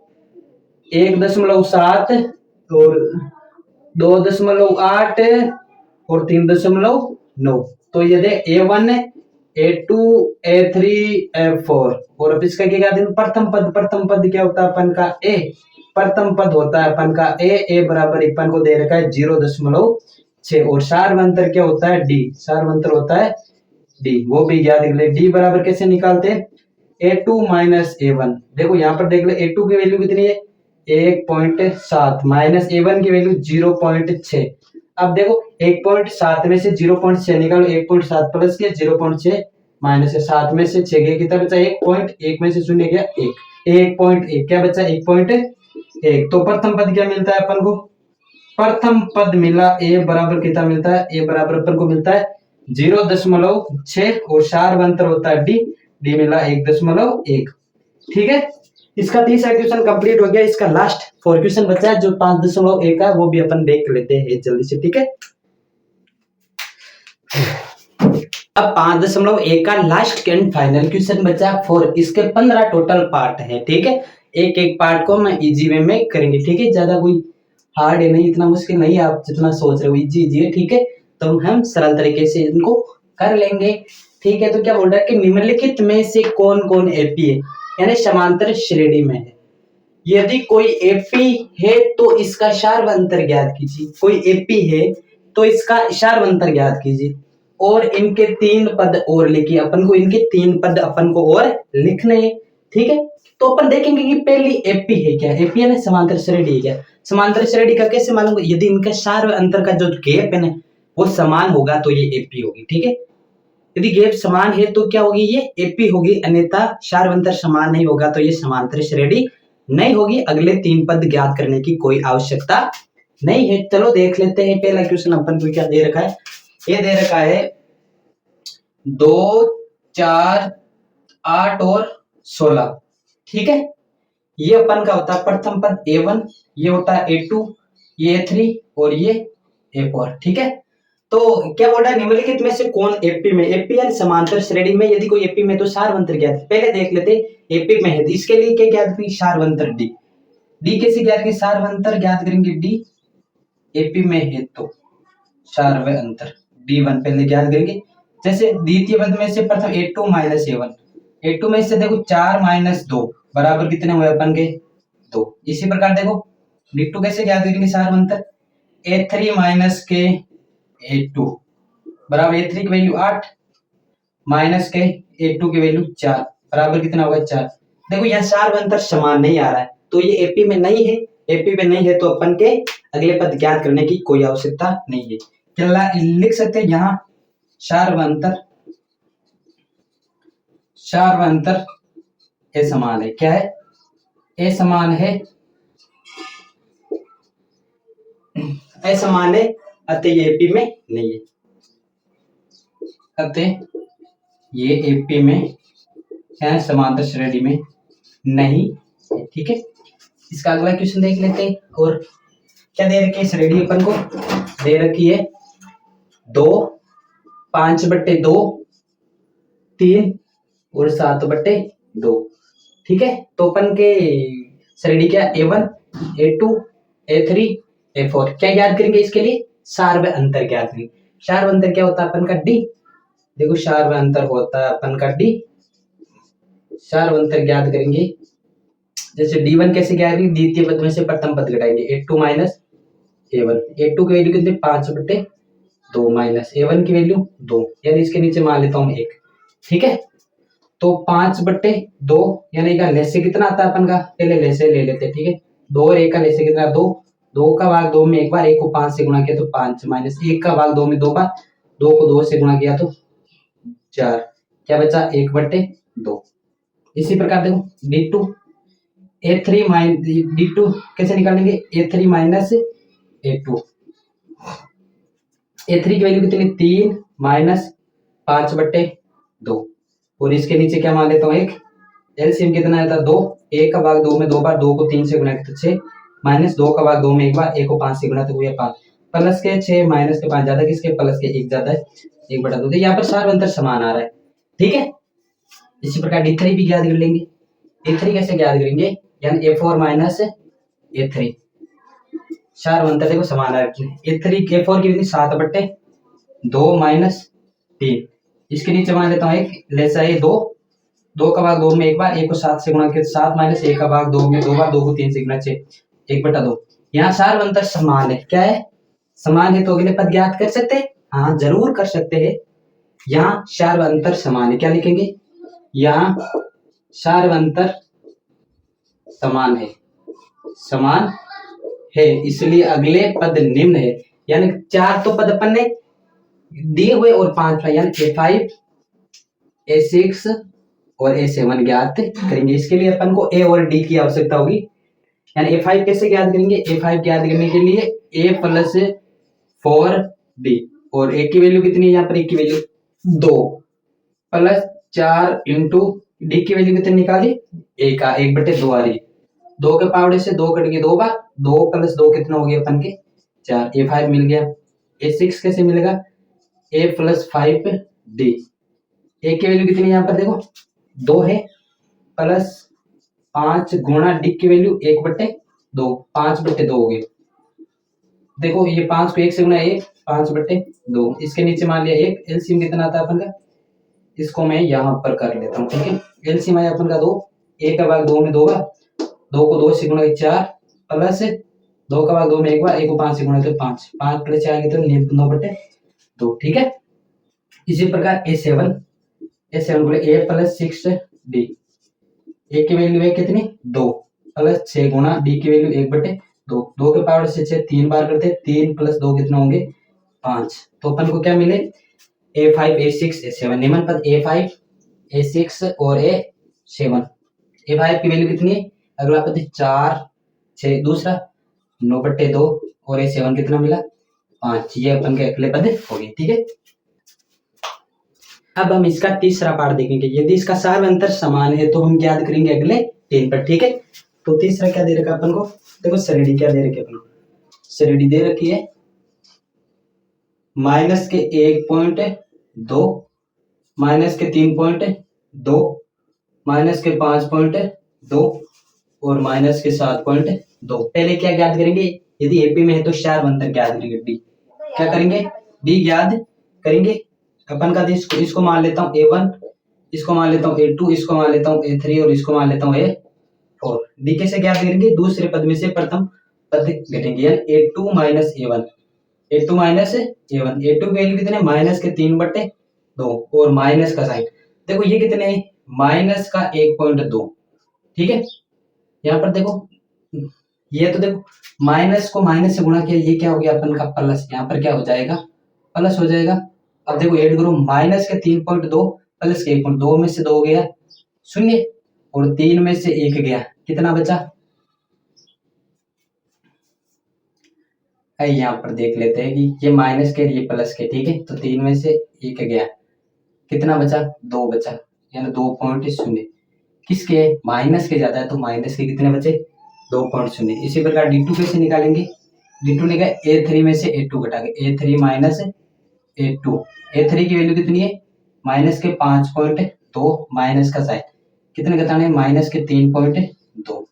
1.7 और 2.8 और 3.9। तो ये दे A1 A2 A3 A4। और अब इसका क्या कहते हैं, प्रथम पद। प्रथम पद क्या होता है अपन का, ए। प्रथम पद होता है अपन का ए बराबर अपन को दे रखा है 0.6। और सारवंतर क्या होता है, डी। सारवंतर होता है डी, वो भी याद रख ले। डी बराबर कैसे निकालते हैं, A2 A1। देखो यहाँ पर देख ले, A2 की वैल्यू कितनी है, 1.7 माइनस A1 की वैल्यू 0.6। अब देखो 1.7 में से 0.6 निकालो, 1.7 प्लस किया 0.6 माइनस 7 में से 6 गया, कितना बचा 1.1 में से 0 गया 1.1 क्या बचा 1.1। तो प्रथम पद क्या मिलता है अपन को, प्रथम पद मिला ए बराबर कितना मिलता है, ए बराबर अपन को मिलता है 0.6 और सारवंतर होता है डी। डी मिला 1.1। ठीक है, इसका तीसरा क्वेश्चन कंप्लीट हो गया। इसका लास्ट 4 क्वेश्चन बचा है जो 5.1 है, वो भी अपन देख लेते हैं जल्दी से। ठीक है, अब 5.1 का लास्ट एंड फाइनल क्वेश्चन बचा 4। इसके 15 टोटल पार्ट है। ठीक है, एक एक पार्ट को मैं इजी वे में करेंगे। ठीक है, ज्यादा कोई हार्ड है नहीं, इतना मुश्किल नहीं है आप जितना सोच रहे हो, इजी इजी है। ठीक है, तो हम सरल तरीके से इनको कर लेंगे। ठीक है, तो क्या बोल रहा है कि निम्नलिखित में से कौन कौन एपी है, यानी समांतर श्रेणी में है। यदि कोई एपी है तो इसका सारवंतर ज्ञात कीजिए। कोई एपी है तो इसका सारवंतर ज्ञात कीजिए। और इनके 3 पद और लिखिए। अपन को इनके 3 पद अपन को और लिखने हैं। ठीक है, तो अपन देखेंगे कि पहली एपी है क्या, एपी है ना समांतर श्रेणी है क्या। समांतर श्रेणी का कैसे मालूम, यदि इनका सारवंतर का जो गैप है ना वो समान होगा तो ये एपी होगी। ठीक है, यदि गैप समान है तो क्या होगी, ये एपी होगी, अन्यथा सारवंतर समान नहीं होगा तो ये समांतर श्रेणी नहीं होगी। अगले 3 पद ज्ञात करने की कोई आवश्यकता नहीं है। चलो देख लेते हैं पहला क्वेश्चन अपन को क्या दे रखा है। ये दे रखा है 2, 4, 8 और 16। ठीक है, ये अपन का होता है प्रथम पद A1, ये होता है A2, ये A3 और ये A4। ठीक है, तो क्या बोल रहा है, निम्नलिखित में से कौन एपी में, एपी यानी समांतर श्रेणी में यदि कोई एपी में तो सारवंतर ज्ञात। पहले देख लेते एपी में है तो इसके लिए क्या ज्ञात करेंगे, सारवंतर डी। डी कैसे ज्ञात करेंगे, सारवंतर ज्ञात करेंगे डी। एपी में है तो चारवें अंतर D1 पहले ज्ञात करेंगे। जैसे द्वितीय पद में से प्रथम A2 माइनस A1, A2 में से देखो 4 माइनस 2 बराबर कितने हुए अपन के 2। इसी प्रकार देखो D2 कैसे ज्ञात करेंगे चारवें अंतर A3 माइनस के A2 बराबर A3 की वैल्यू 8 माइनस के A2 की वैल्यू 4 बराबर कितना होगा 4। देखो यहाँ चार अंतर समान नहीं आ रहा है तो ये एपी में नहीं है, एपी में नहीं है तो अपन के अगले पद ज्ञात करने की कोई आवश्यकता नहीं है। क्या लिख सकते हैं यहाँ चार अंतर ए समान है। क्या है ए समान है, ए समान है अतः ये एपी में नहीं है, अतः ये एपी में है समांतर श्रेणी में नहीं। ठीक है, इसका अगला क्वेश्चन देख लेते हैं। और क्या दे रखी है श्रेणी अपन को, दे रखी है 2 5/2 3 और 7/2। ठीक है, तो अपन के श्रेणी क्या A1 A2 A3 A4 क्या ज्ञात करेंगे इसके लिए सार्व अंतर ज्ञात करेंगे। सार्व अंतर क्या होता है अपन का D, देखो सार्व अंतर होता है अपन का D, सार्व अंतर ज्ञात करेंगे। जैसे D1 कैसे ज्ञात करेंगे, द्वितीय पद में से प्रथम पद घटाएंगे A2 माइनस A1, A2 की वैल्यू कितनी 5/2 माइनस A1 की वैल्यू 2 यानी इसके नीचे मान लेता हूँ 1। ठीक है, तो 5/2 यानी का लेसे कितना आता है अपन का, पहले लेसे ले लेते। ठीक है, 2 और 1 का लेसे कितना 2, 2 का भाग 2 में एक बार, 1 को 5 से गुणा किया तो 5 माइनस 1 का भाग 2 में 2 बार, 2 को 2 से गुणा किया तो 4, क्या बचा 1/2। इसी प्रकार देखो D2 A3 माइनस D2 कैसे निकालेंगे A3 माइनस A2, A3 की वैल्यू कितनी 3 माइनस 5/2 और इसके नीचे क्या मान लेता हूँ 1, एलसीएम कितना आता है 2, 1 का भाग 2 में 2 बार, 2 को 3 से गुणा किया तो 6 माइनस 2 का भाग 2 में एक बार, 1 को 5 से गुणा तो हुआ 5 प्लस के 6 माइनस के 5 ज्यादा किसके प्लस के 1 ज्यादा है 1/2। तो यहाँ पर सार अंतर समान आ रहा है। ठीक है, इसी प्रकार D3 भी ज्ञात कर लेंगे। D3 कैसे ज्ञात करेंगे, यानी A4 माइनस A3 चार अंतर देखो समान आ रहे हैं। A4 की वैल्यू 7/2 माइनस 3, इसके नीचे मान लेता हूँ 1 लेसा है 2, 2 का भाग 2 में एक बार, 1 को 7 से गुणा किया 7 माइनस 1 का भाग 2 में 2 बार, 2 को 3 से गुणा 6 1/2। यहाँ चार अंतर समान है। क्या है समान है तो अगले पद ज्ञात कर सकते हैं, हाँ जरूर कर सकते हैं। यहाँ चार अंतर समान है, क्या लिखेंगे यहाँ चार अंतर समान है, समान है इसलिए अगले पद निम्न है। यानी 4 तो पद अपन ने दिए हुए और 5 यानी A5 A6 और A7 ज्ञात करेंगे। इसके लिए अपन को A और D की आवश्यकता होगी। यानी A5 कैसे ज्ञात करेंगे, A5 ज्ञात करने के लिए A प्लस 4D और A की वैल्यू कितनी है, यहाँ पर A की वैल्यू 2 प्लस 4 इंटू D की वैल्यू कितनी निकाली 1 का 1/2 आ रही, 2 के पावड़े से 2 कट के 2 बार, 2 प्लस 2 कितना हो गया अपन के 4, A5 मिल गया। A6 कैसे मिलेगा A प्लस 5D, A की वैल्यू कितनी यहाँ पर देखो 2 है प्लस 5 गुणा D की वैल्यू 1/2 5/2 हो गई। देखो ये 5 को 1 से गुणा 1 5/2, इसके नीचे मान लिया 1, एलसीएम कितना आता है अपन का, इसको मैं यहाँ पर कर लेता हूँ। ठीक है, एलसीएम आया अपन का 2, 1 का भाग 2 में 2 बार, 2 को 2 से गुणा 4 प्लस 2 का भाग 2 में एक बार, 1 को 5 से गुणा तो 5 5 प्लस 4 कितने 9/2। ठीक है, इसी प्रकार A7 बोले A प्लस 6D, A की वैल्यू है कितनी 2 प्लस 6 गुणा D की वैल्यू 1/2, 2 के पावर से 6 3 बार करते 3 प्लस 2 कितना होंगे 5। तो अपन को क्या मिले A5 A6 A7 निम्न पद A5 A6 और A7। A5 की वैल्यू कितनी है, अगला पद 4 6 दूसरा 9/2 और A7 कितना मिला 5, ये अपन के अगले पद हो गए। ठीक है, अब हम इसका तीसरा पार्ट देखेंगे। यदि इसका सार अंतर समान है तो हम ज्ञात करेंगे अगले 3 पर। ठीक है, तो तीसरा क्या दे रखा अपन को, देखो श्रेणी क्या दे रखी है अपन को, श्रेणी दे रखी है माइनस के 1.2 माइनस के 3.2 माइनस के 5.2 और माइनस के 7.2। पहले क्या ज्ञात करेंगे यदि एपी में है तो शार्प अंतर ज्ञात करेंगे डी। क्या करेंगे? डी ज्ञात करेंगे। अपन का इसको मान लेता हूँ A1, इसको मान लेता हूँ A2, इसको मान लेता हूँ A3 और इसको मान लेता हूँ A4। डी कैसे ज्ञात करेंगे? दूसरे पद में से प्रथम पद घटेंगे, यानी A2 minus A1, A2 minus A1। A2 की वैल्यू कितने? माइनस के 3/2 और माइनस का साइन देखो ये कितने? माइनस का 1.2। ठीक है, यहाँ पर देखो ये तो देखो माइनस को माइनस से गुणा किया, ये क्या हो गया अपन का प्लस, यहाँ पर क्या हो जाएगा? प्लस हो जाएगा। अब देखो ऐड करो, माइनस के 3.2 प्लस के 1.2 में से 2 गया 0 और 3 में से 1 गया, कितना बचा? यहाँ पर देख लेते हैं कि ये माइनस के ये प्लस के, ठीक है, तो 3 में से 1 गया, कितना बचा? 2 बचा, यानी 2.0। किसके? माइनस के ज्यादा है तो माइनस के कितने बचे? 2.0। इसी प्रकार D2 कैसे निकालेंगे? D2 निकाले A3 में से A2 घटा के, A3 माइनस A2। A3 की वैल्यू कितनी है? माइनस के 5.2 माइनस का साइन कितने घटाने? माइनस के 3.2।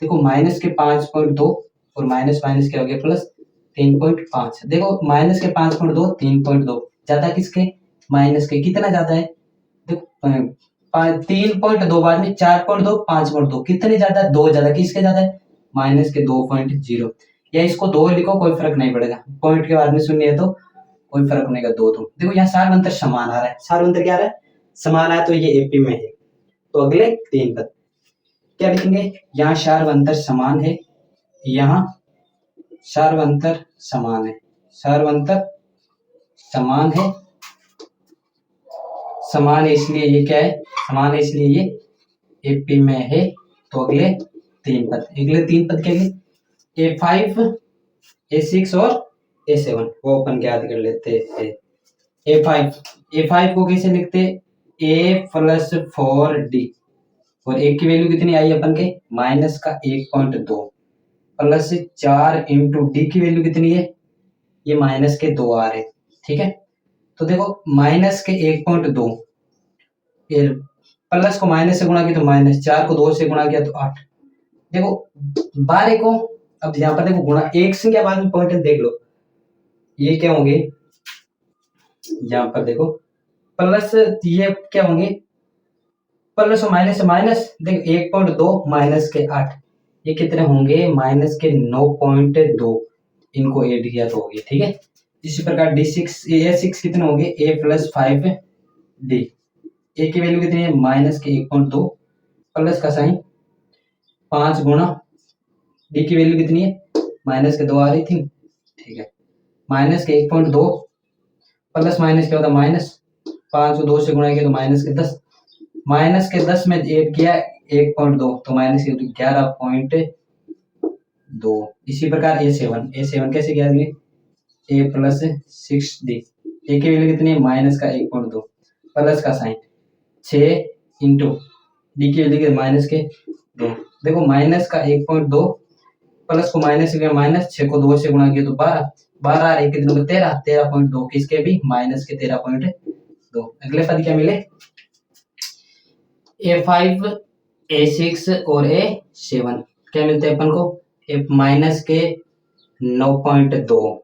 देखो माइनस के 5.2 और माइनस माइनस क्या हो गया? प्लस 3.5। देखो माइनस के 5.2 3.2 ज्यादा किसके? माइनस के। कितना ज्यादा है? देखो 3.2 बाद में 4.2 5.2 कितने ज्यादा है? 2 ज्यादा। किसके ज्यादा है? माइनस के 2.0। या इसको 2 लिखो, कोई फर्क नहीं पड़ेगा, पॉइंट के बाद में 0 है तो कोई फर्क नहीं का 2 2। देखो यहाँ सार अंतर समान आ रहा है, सार अंतर क्या आ रहा है? समान आया, तो ये एपी में है। तो अगले 3 पद क्या लिखेंगे? यहाँ सार अंतर समान है, यहाँ सार अंतर समान है, सार अंतर समान है, समान है इसलिए ये क्या है? समान है इसलिए ये एपी में है। तो अगले 3 पद, अगले 3 पद के लिए A5 A6 और A7 वो अपन याद कर लेते हैं। A5 को कैसे लिखते? A+4D और एक की वैल्यू कितनी आई अपन के? माइनस का 1.2 प्लस 4 इंटू डी की वैल्यू कितनी है? ये माइनस के 2 आ रहे, ठीक है। तो देखो माइनस के 1.2 प्लस को माइनस से गुणा किया तो माइनस, 4 को 2 से गुणा किया तो 8। देखो 12 को अब यहाँ पर देखो गुणा, एक से क्या बाद में पॉइंट देख लो, ये क्या होंगे? यहाँ पर देखो प्लस, ये क्या होंगे? प्लस और माइनस से माइनस, देखो 1.2 माइनस के 8, ये कितने होंगे? माइनस के 9.2। इनको ऐड किया तो हो गया, ठीक है। इसी प्रकार A6 कितने होंगे? A+5D। ए की वैल्यू कितनी है? माइनस के 1.2 प्लस का साइन 5 गुणा डी की वैल्यू कितनी है? माइनस के 2 आ रही थी, ठीक है। माइनस के 1.2 प्लस माइनस क्या होता है? माइनस 5 को 2 से गुणा किया तो माइनस के 10, माइनस के 10 में ऐड किया 1.2 तो माइनस के 11.2। इसी प्रकार A7 कैसे किया? A+6D। ए की वैल्यू कितनी है? माइनस का 1.2 प्लस का साइन 6 इंटू डी की वैल्यू माइनस के 2। देखो माइनस का 1.2 प्लस को माइनस से माइनस, 6 को 2 से गुणा किया तो 12 एक कितने को? 13.2। किसके भी? माइनस के 13.2। अगले पद क्या मिले? A5 A6 और A7 क्या मिलते हैं अपन को? माइनस के 9.2,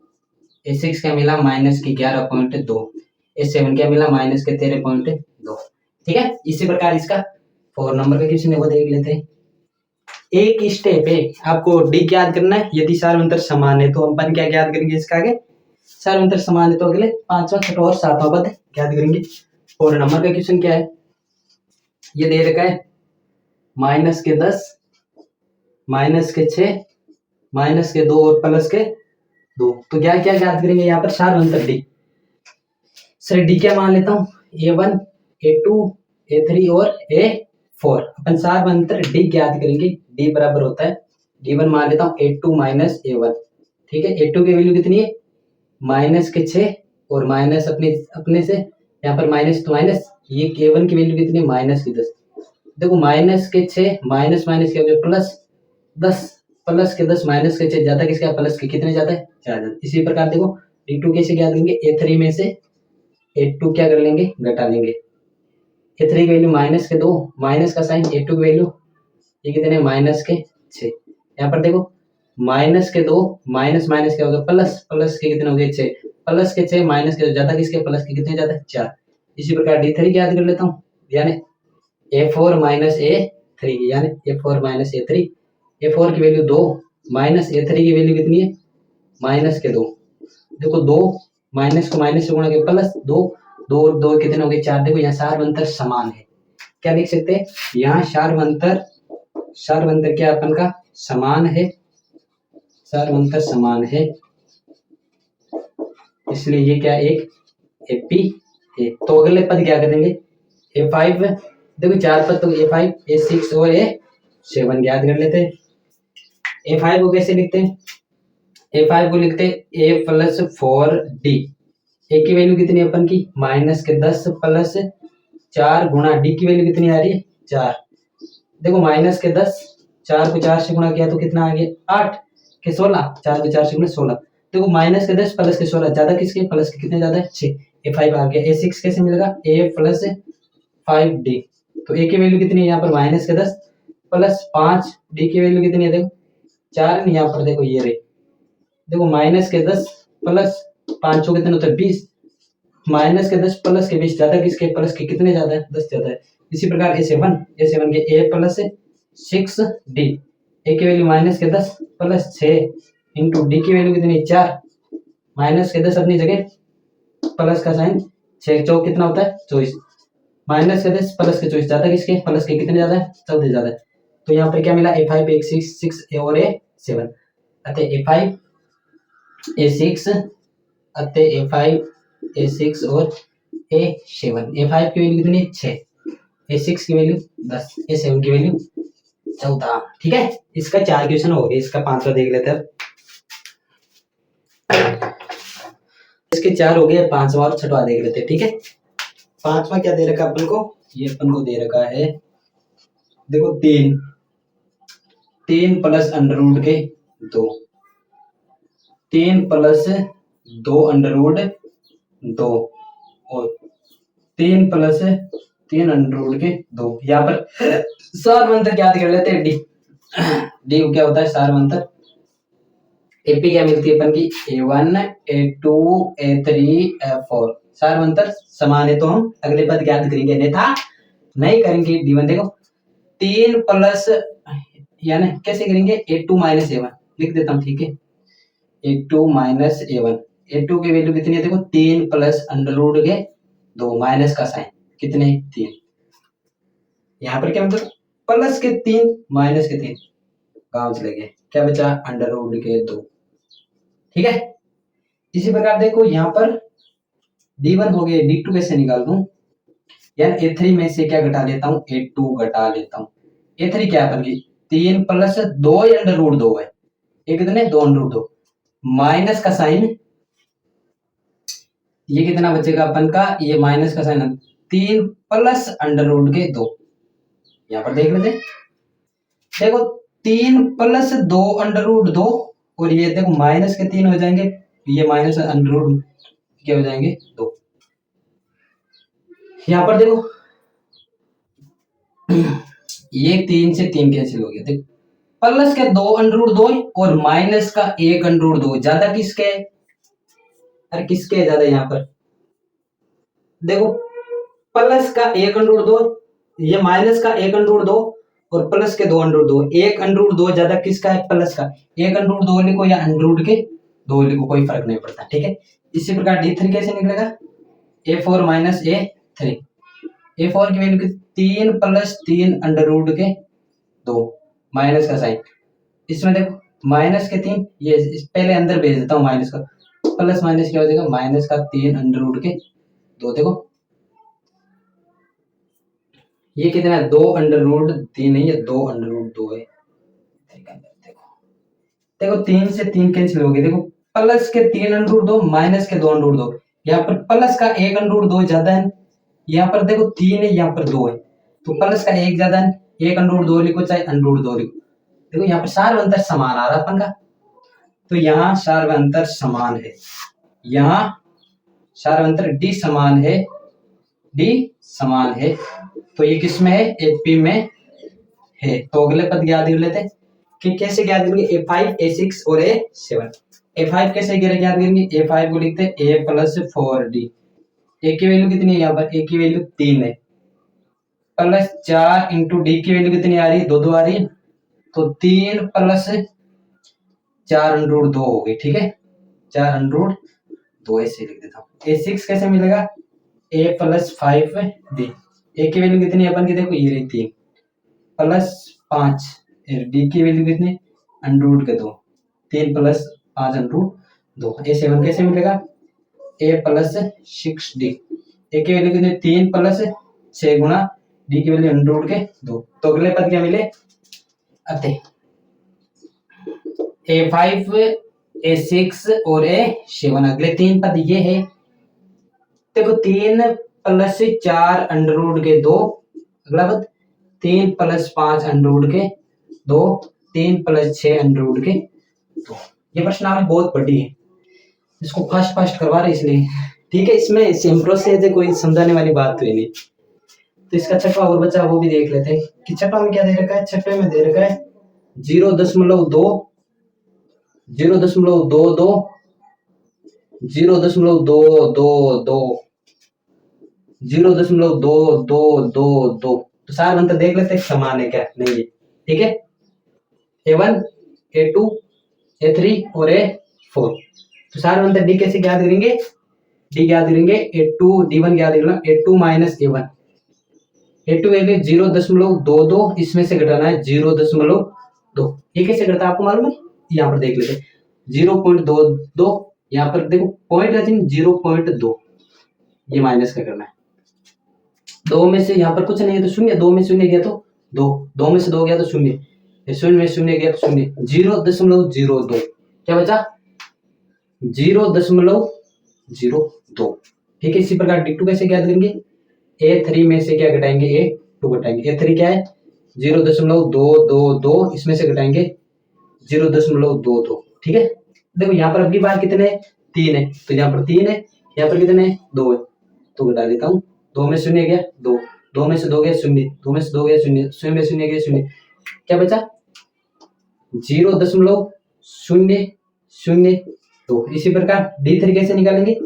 A6 क्या मिला? माइनस के 11.2, A7 क्या मिला? माइनस के 13.2, ठीक है। इसी प्रकार इसका 4 नंबर का क्वेश्चन है वो देख लेते हैं। एक स्टेप है, आपको डी याद करना है। यदि सार अंतर समान है तो अपन क्या याद करेंगे? इसका आगे सार अंतर समान है तो अगले 5वां, 6वां और 7वां पद याद करेंगे। 4 नंबर का क्वेश्चन क्या है? ये दे रखा है माइनस के 10, माइनस के 6, माइनस के 2 और प्लस के 2। तो क्या क्या याद करेंगे यहाँ पर? सार अंतर डी। सर डी क्या मान लेता हूँ? A1 A2 A3 और A4। अपन सार अंतर डी याद करेंगे। डी बराबर होता है, D1 मान लेता हूँ A2 माइनस A1, ठीक है। A2 की वैल्यू कितनी है? माइनस के 6 और माइनस अपने से यहाँ पर माइनस तो माइनस, ये A1 की वैल्यू कितनी है? माइनस की 10। देखो माइनस के 6 माइनस माइनस क्या हो गया? प्लस 10, प्लस के 10 माइनस के 6 ज्यादा किसका? प्लस के कितने ज्यादा है? ज्यादा। इसी प्रकार देखो D2 कैसे ज्ञात करेंगे? A3 में से A2 क्या कर लेंगे? घटा लेंगे। A3 की वैल्यू माइनस के 2, माइनस का साइन, A2 की वैल्यू ये कितने? माइनस के 6। यहाँ पर देखो माइनस के 2, माइनस माइनस क्या हो गया प्लस, प्लस के कितने हो गए 6, प्लस के 6 माइनस के 2 ज्यादा किसके, प्लस के कितने ज्यादा 4। इसी प्रकार D3 याद कर लेता हूँ, यानी A4 माइनस A3 यानी A4 माइनस A3। A4 की वैल्यू 2 माइनस A3 की वैल्यू कितनी है माइनस के 2। देखो 2 माइनस को माइनस से गुणा के प्लस 2, 2 और 2 कितने हो गए 4। देखो यहाँ सार्वंतर समान है, क्या लिख सकते हैं यहाँ सार्वंतर, सार्वंतर क्या अपन का समान है, सार्वंतर समान है, इसलिए ये क्या एक एपी है। तो अगले पद क्या करेंगे A5, देखो 4 पद तो A5 A6 और A7 याद कर लेते हैं। A5 को कैसे लिखते हैं, A5 को लिखते हैं A प्लस 4D। ए की वैल्यू कितनी है अपन की माइनस के 10 प्लस 4 गुणा डी की वैल्यू कितनी आ रही है 4। देखो माइनस के 10, 4 को 4 से गुणा किया तो कितना आ गया 8 के 16, 4 को 4 से गुणा 16। देखो माइनस के 10 प्लस के 16 ज्यादा किसके, प्लस के कितने ज्यादा है 6। A5 आ गया। A6 कैसे मिलेगा A प्लस 5D। तो A की वैल्यू कितनी है यहाँ पर माइनस के 10 प्लस 5, D की वैल्यू कितनी है देखो 4, यहाँ पर देखो ये रही, देखो माइनस के 10 प्लस 5 कितने होते हैं 20, माइनस के 10 प्लस के 20 ज्यादा किसके, प्लस के कितने ज्यादा है 10 ज्यादा है। इसी प्रकार A7 के A प्लस 6D, ए की वैल्यू माइनस के 10 प्लस 6 इंटू डी की वैल्यू कितनी 4, माइनस के 10 अपनी जगह प्लस का साइन 6 चौक कितना होता है 24, माइनस के 10 प्लस के 24 ज्यादा किसके, प्लस के कितने ज्यादा है 14 ज्यादा है। तो यहाँ पर क्या मिला A5 A6 और A7, अतः A5 A6 अतः A5 A6 और A7। A5 की वैल्यू कितनी 6, A6 की वैल्यू 10, A7 की वैल्यू 14। ठीक है, इसका 4 क्वेश्चन हो गए, इसका 5वां देख लेते हैं। इसके 4 हो गए, 5वां और 6वां देख लेते हैं। ठीक है, 5वां क्या दे रखा अपन को, ये अपन को दे रखा है देखो 3 प्लस अंडर रूट के 2, 3 प्लस 2 अंडर रूट 2 और 3 प्लस 3 अंडर रूट के 2। यहाँ पर सार्वंतर क्या कर लेते हैं डी, डी क्या होता है सार्वंतर। एपी क्या मिलती है अपन की A1 A2 A3 A4, सार्वंतर समान है तो हम अगले पद ज्ञात करेंगे, अन्यथा नहीं करेंगे। D1 देखो 3 प्लस यानी कैसे करेंगे A2 माइनस A1 लिख देता हूँ। ठीक है, A2 माइनस A1, A2 की वैल्यू कितनी है देखो 3 प्लस अंडर रूट के 2 माइनस का साइन कितने 3, यहाँ पर क्या मतलब प्लस के 3 माइनस के 3 गांव चले गए, क्या बचा अंडर रूट के 2। ठीक है, इसी प्रकार देखो यहाँ पर D1 हो गया, D2 कैसे निकाल दूं, यानी A3 में से क्या घटा लेता हूँ A2 घटा लेता हूँ। A3 क्या अपन की 3 प्लस 2 अंडर रूट 2 है, ये कितने 2 अंडर रूट 2 माइनस का साइन, ये कितना बचेगा अपन का, ये माइनस का साइन 3 प्लस अंडर रूट के 2। यहाँ पर देख लेते देखो 3 प्लस 2 अंडर रूट 2 और ये देखो माइनस के 3 हो जाएंगे, ये माइनस अंडर रूट क्या हो जाएंगे 2। यहाँ पर देखो ये 3 से 3 कैंसिल हो गया, देखो प्लस के 2 अंडर रूट 2 और माइनस का 1 अंडर रूट 2 ज्यादा किसके, अरे किसके ज्यादा, यहाँ पर देखो प्लस का 1 अंडर रूट 2, ये माइनस का 1 अंडर रूट 2 और प्लस के 2 अंडर रूट 2, 1 अंडर रूट 2 ज्यादा किसका है प्लस का, 1 अंडर रूट 2 लिखो या अंडर रूट के 2 लिखो कोई फर्क नहीं पड़ता। ठीक है, इसी प्रकार D3 कैसे निकलेगा A4 माइनस A3, A4 की वैल्यू 3 प्लस 3 अंडर रूट के 2 माइनस का साइन, इसमें देखो माइनस के 3, ये पहले अंदर भेज देता हूँ माइनस का, प्लस माइनस क्या हो जाएगा माइनस का 3 अंडर रूट के 2। देखो ये कितना है 2 अंडर रूट 3 नहीं है 2 अंडर रूट 2 है। देखो 3 से 3 कैंसिल हो गए, देखो प्लस के 3 अंडर रूट 2 माइनस के 2 अंडर रूट 2, यहाँ पर प्लस का 1 अंडर रूट 2 ज्यादा है, यहाँ पर देखो 3 है यहाँ पर 2 है, तो प्लस का 1 ज्यादा है, 1 अंडर रूट 2 लिखो चाहे अंडर रूट 2 लिखो। देखो यहाँ पर सार्वंतर समान आ रहा है अपन का, तो यहाँ सार्वंतर समान है, यहाँ सार्वंतर डी समान है, डी समान है, तो ये किस में है एपी में है। तो अगले पद याद कर लेते, कि कैसे ज्ञात करेंगे A5 A6 और A7। A5 कैसे ज्ञात करेंगे, A5 को लिखते हैं A प्लस 4D। A की वैल्यू कितनी है यहाँ पर, A की वैल्यू 3 है, प्लस 4 इंटू डी की वैल्यू कितनी आ रही है, 2 2 आ रही है, तो 3 प्लस 4 अंडर 2 हो गई, ठीक है, 4 अंडर 2 ऐसे लिख देता हूँ। A6 कैसे मिलेगा, A प्लस 5D। A की वैल्यू कितनी है अपन की, देखो ये रही 3 प्लस 5, डी की वैल्यू कितनी, अंडर के 2, 3 प्लस 5 अंडर 2। A7 कैसे मिलेगा, A प्लस 6D। A की वैल्यू कितनी, 3 प्लस 6 गुणा डी की वैल्यू अंडर के 2। तो अगले पद क्या मिले, अतः A5 A6 और A7 अगले 3 पद ये है। देखो 3 प्लस 4 अंडर के 2, अगला पद 3 प्लस 5 अंडर के 2, 3 प्लस 6 अंडर के 2। ये प्रश्नावली बहुत बड़ी है, इसको फास्ट करवा रहे इसलिए, ठीक है। इसमें सेम प्रोसेस है, कोई समझाने वाली बात तो नहीं। तो इसका छठवा और बचा वो भी देख लेते हैं कि छठवा में क्या दे रखा है। छठवे में दे रखा है 0.2 0.22 0.222 0.222। तो सार अंतर देख लेते हैं समान है क्या नहीं है, ठीक है। A1 A2 A3 और A4। तो सार अंतर डी कैसे ज्ञात करेंगे, डी ज्ञात करेंगे A2 D1 ज्ञात करना, A2 minus A1। A2 value 0.22, इसमें से घटाना है 0.2। ये कैसे घटता है आपको मालूम है, यहाँ पर देख लेते हैं 0.22, यहाँ पर देखो पॉइंट है 0.2, ये माइनस का करना है। 2 में से यहाँ पर कुछ नहीं है तो शून्य, 2 में शून्य गया तो 2, 2 में से 2 गया तो शून्य, शून्य में शून्य गया तो शून्य, 0.02 क्या बचा 0.02। ठीक है। इसी प्रकार D2 कैसे ज्ञात करेंगे, A3 में से क्या घटाएंगे, A2 घटाएंगे। A3 क्या है 0.222, इसमें से घटाएंगे 0.22, ठीक है। देखो यहाँ पर अब की बार कितने 3 है, तो यहाँ पर 3 है, यहाँ पर कितने 2 है, तो घटा देता हूँ। 2 में शून्य गया 2, 2 में से 2 गया शून्य, 2 में से 2 गया शून्य, शून्य में शून्य गया शून्य, क्या बचा 0.002। इसी प्रकार D3 कैसे निकालेंगे,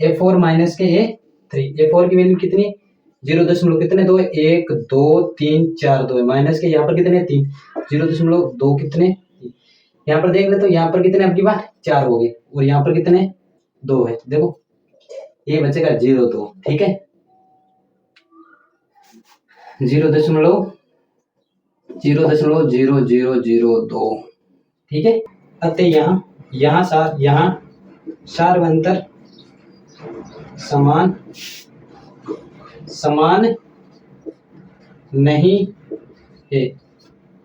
A4 माइनस के A3। A4 की वैल्यू कितनी, 0. कितने 2, 1 2 3 4 2 है, माइनस के यहाँ पर कितने 3, 0.2 कितने, यहाँ पर देख ले तो यहाँ पर कितने आपकी बार 4 हो गए, और यहाँ पर कितने 2 है, देखो ये बचेगा 0.2, ठीक है। 0.0002, ठीक है। अतः यहाँ सार अंतर समान नहीं है,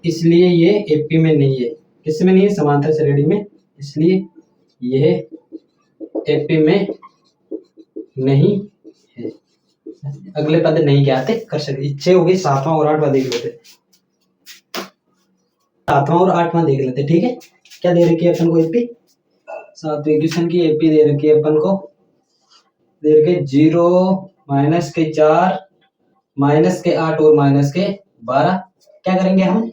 इसलिए ये एपी में नहीं है। किसमें नहीं है, समांतर श्रेणी में, इसलिए यह एपी में नहीं है। अगले पद नहीं ज्ञात कर सकते। इच्छे हो गई 7वां और 8वां देख लेते, 7वां और 8वां देख लेते, ठीक है। क्या दे रखी है अपन को एपी, 7वें क्वेश्चन की एपी दे रखी है अपन को, दे रखे 0 माइनस के 4 माइनस के 8 और माइनस के 12। क्या करेंगे हम,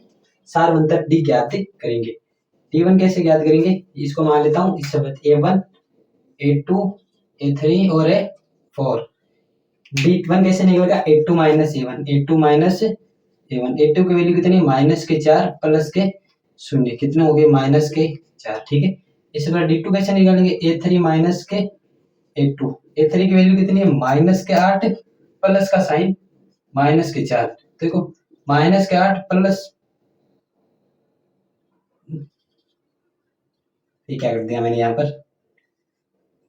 सार अंतर डी ज्ञात करेंगे। D1 कैसे ज्ञात करेंगे, इसको मान लेता हूँ इस शब्द A1 A2 A3 और A4। D1 कैसे निकलेगा, A2 minus A1, A2 minus A1। A2 की वैल्यू कितनी, माइनस के 4 प्लस के 0, कितने हो गए माइनस के 4, ठीक है। इसी प्रकार D2 कैसे निकालेंगे, A3 माइनस के A2। A3 की वैल्यू कितनी है, माइनस के 8 प्लस का साइन माइनस के 4, देखो माइनस के 8 प्लस, ये क्या कर दिया मैंने यहाँ पर,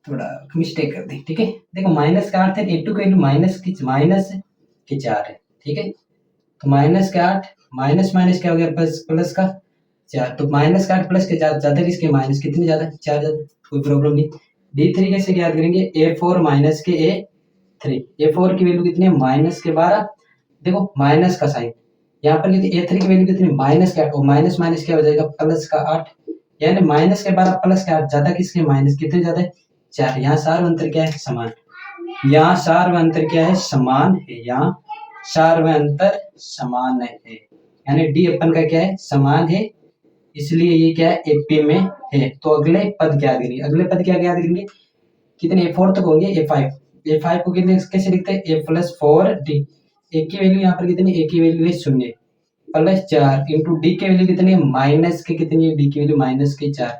थोड़ा मिस्टेक कर दी, ठीक है। देखो माइनस का 8 है, A2 की वैल्यू माइनस के 4 है, ठीक है। तो माइनस के 8 माइनस माइनस क्या हो गया, प्लस का 4, तो माइनस का 8 प्लस के 4 ज्यादा, किसके माइनस कितने ज्यादा, 4 ज्यादा, कोई प्रॉब्लम नहीं। D3 कैसे याद करेंगे, A4 माइनस के A3। A4 की वैल्यू कितनी है, माइनस के 12, देखो माइनस का साइन, यहाँ पर A3 की वैल्यू कितनी, माइनस के 8, और माइनस माइनस क्या हो जाएगा, प्लस का 8, यानी माइनस के 12 प्लस के 8 ज्यादा, किसके माइनस कितने ज्यादा है, 4। यहाँ सार अंतर क्या है, समान। यहाँ सार अंतर क्या है, समान है। यहाँ सार अंतर समान है, यानी डी अपन का क्या है, समान है इसलिए ये क्या है एपी में है। तो अगले पद क्या याद करेंगे, अगले पद क्या याद करेंगे, कितने ए4 तक होंगे, ए5 को कितने कैसे लिखते हैं, a+4d। ए की वैल्यू यहाँ पर कितनी, ए की वैल्यू है 0 +4 इंटू डी की वैल्यू कितनी है, माइनस के कितनी है, डी की वैल्यू -4।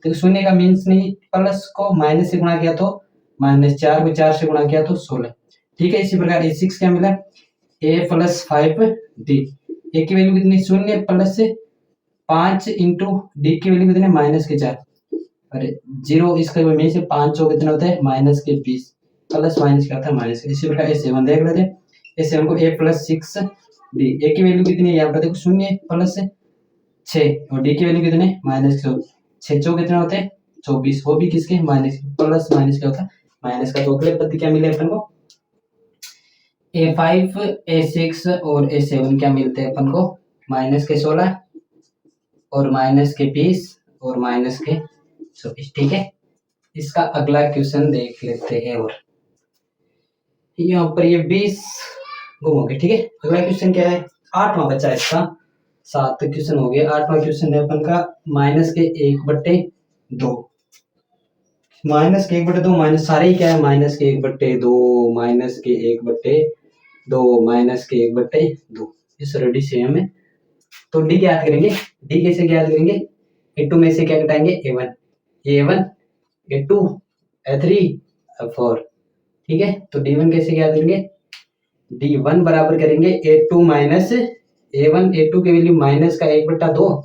तो 0 का मीन्स नहीं, प्लस को माइनस से गुणा किया तो -4 को 4 से गुणा किया तो 16। ठीक है, इसी प्रकार a6 क्या मिला, a+5d। ए की वैल्यू कितनी 0 प्लस 5 इंटू डी की वैल्यू कितनी -4। अरे 0 इसका में से 5 हो कितना होता है -20 प्लस माइनस क्या होता है माइनस। इसी प्रकार a7 देख लेते हैं, a7 को a+6d। ए की वैल्यू कितनी है यहाँ पर देखो 0 प्लस 6 और डी की वैल्यू कितने -6 चौ कितना होते हैं 24, वो भी किसके माइनस, प्लस माइनस क्या होता है माइनस का। तो अगले पद क्या मिले अपन को, a5 a6 और a7 क्या मिलते हैं अपन को, -16 और -20 और -24। ठीक है, इसका अगला क्वेश्चन देख लेते हैं। और यहाँ पर ये 20 गुम हो गए। ठीक है, अगला क्वेश्चन क्या है, 8वां बचा है इसका, 7 क्वेश्चन हो गए। 8वां क्वेश्चन है अपन का -1/2। -1/2 माइनस सारे ही क्या है -1/2 -1/2 इस रेडी सेम है। तो डी क्या याद करेंगे, डी कैसे याद करेंगे, a2 में से क्या घटाएंगे a1 a2 a3 a4। ठीक है, तो d1 कैसे याद करेंगे, d1 बराबर करेंगे a2 माइनस a1, a2 की वैल्यू माइनस का 1/2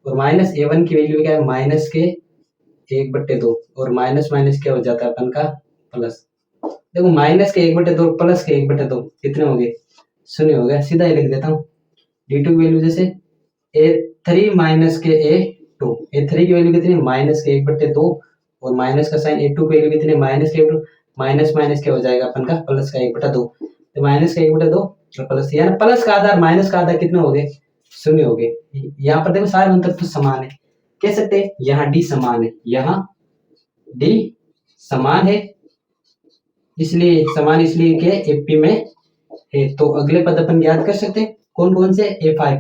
और माइनस a1 की वैल्यू क्या है माइनस के 1/2 और माइनस माइनस क्या हो जाता है अपन का प्लस। देखो माइनस के 1/2 प्लस के 1/2 कितने हो गए 0 हो गया। सीधा ही लिख देता हूँ, d2 की वैल्यू जैसे a3 माइनस के a2, a3 की वैल्यू कितनी माइनस के 1/2 और माइनस का साइन a2 की वैल्यू कितनी माइनस के 1/2, माइनस माइनस क्या हो जाएगा अपन का प्लस का 1/2। तो माइनस का 1/2 और प्लस, यानी प्लस का आधा माइनस का आधा कितने हो गए 0 हो गए। यहाँ पर देखो सारे अंतर तो समान है, कह सकते हैं यहाँ डी समान है, यहाँ डी समान है, इसलिए समान इसलिए कि एपी में है। तो अगले पद अपन याद कर सकते हैं कौन कौन से, a5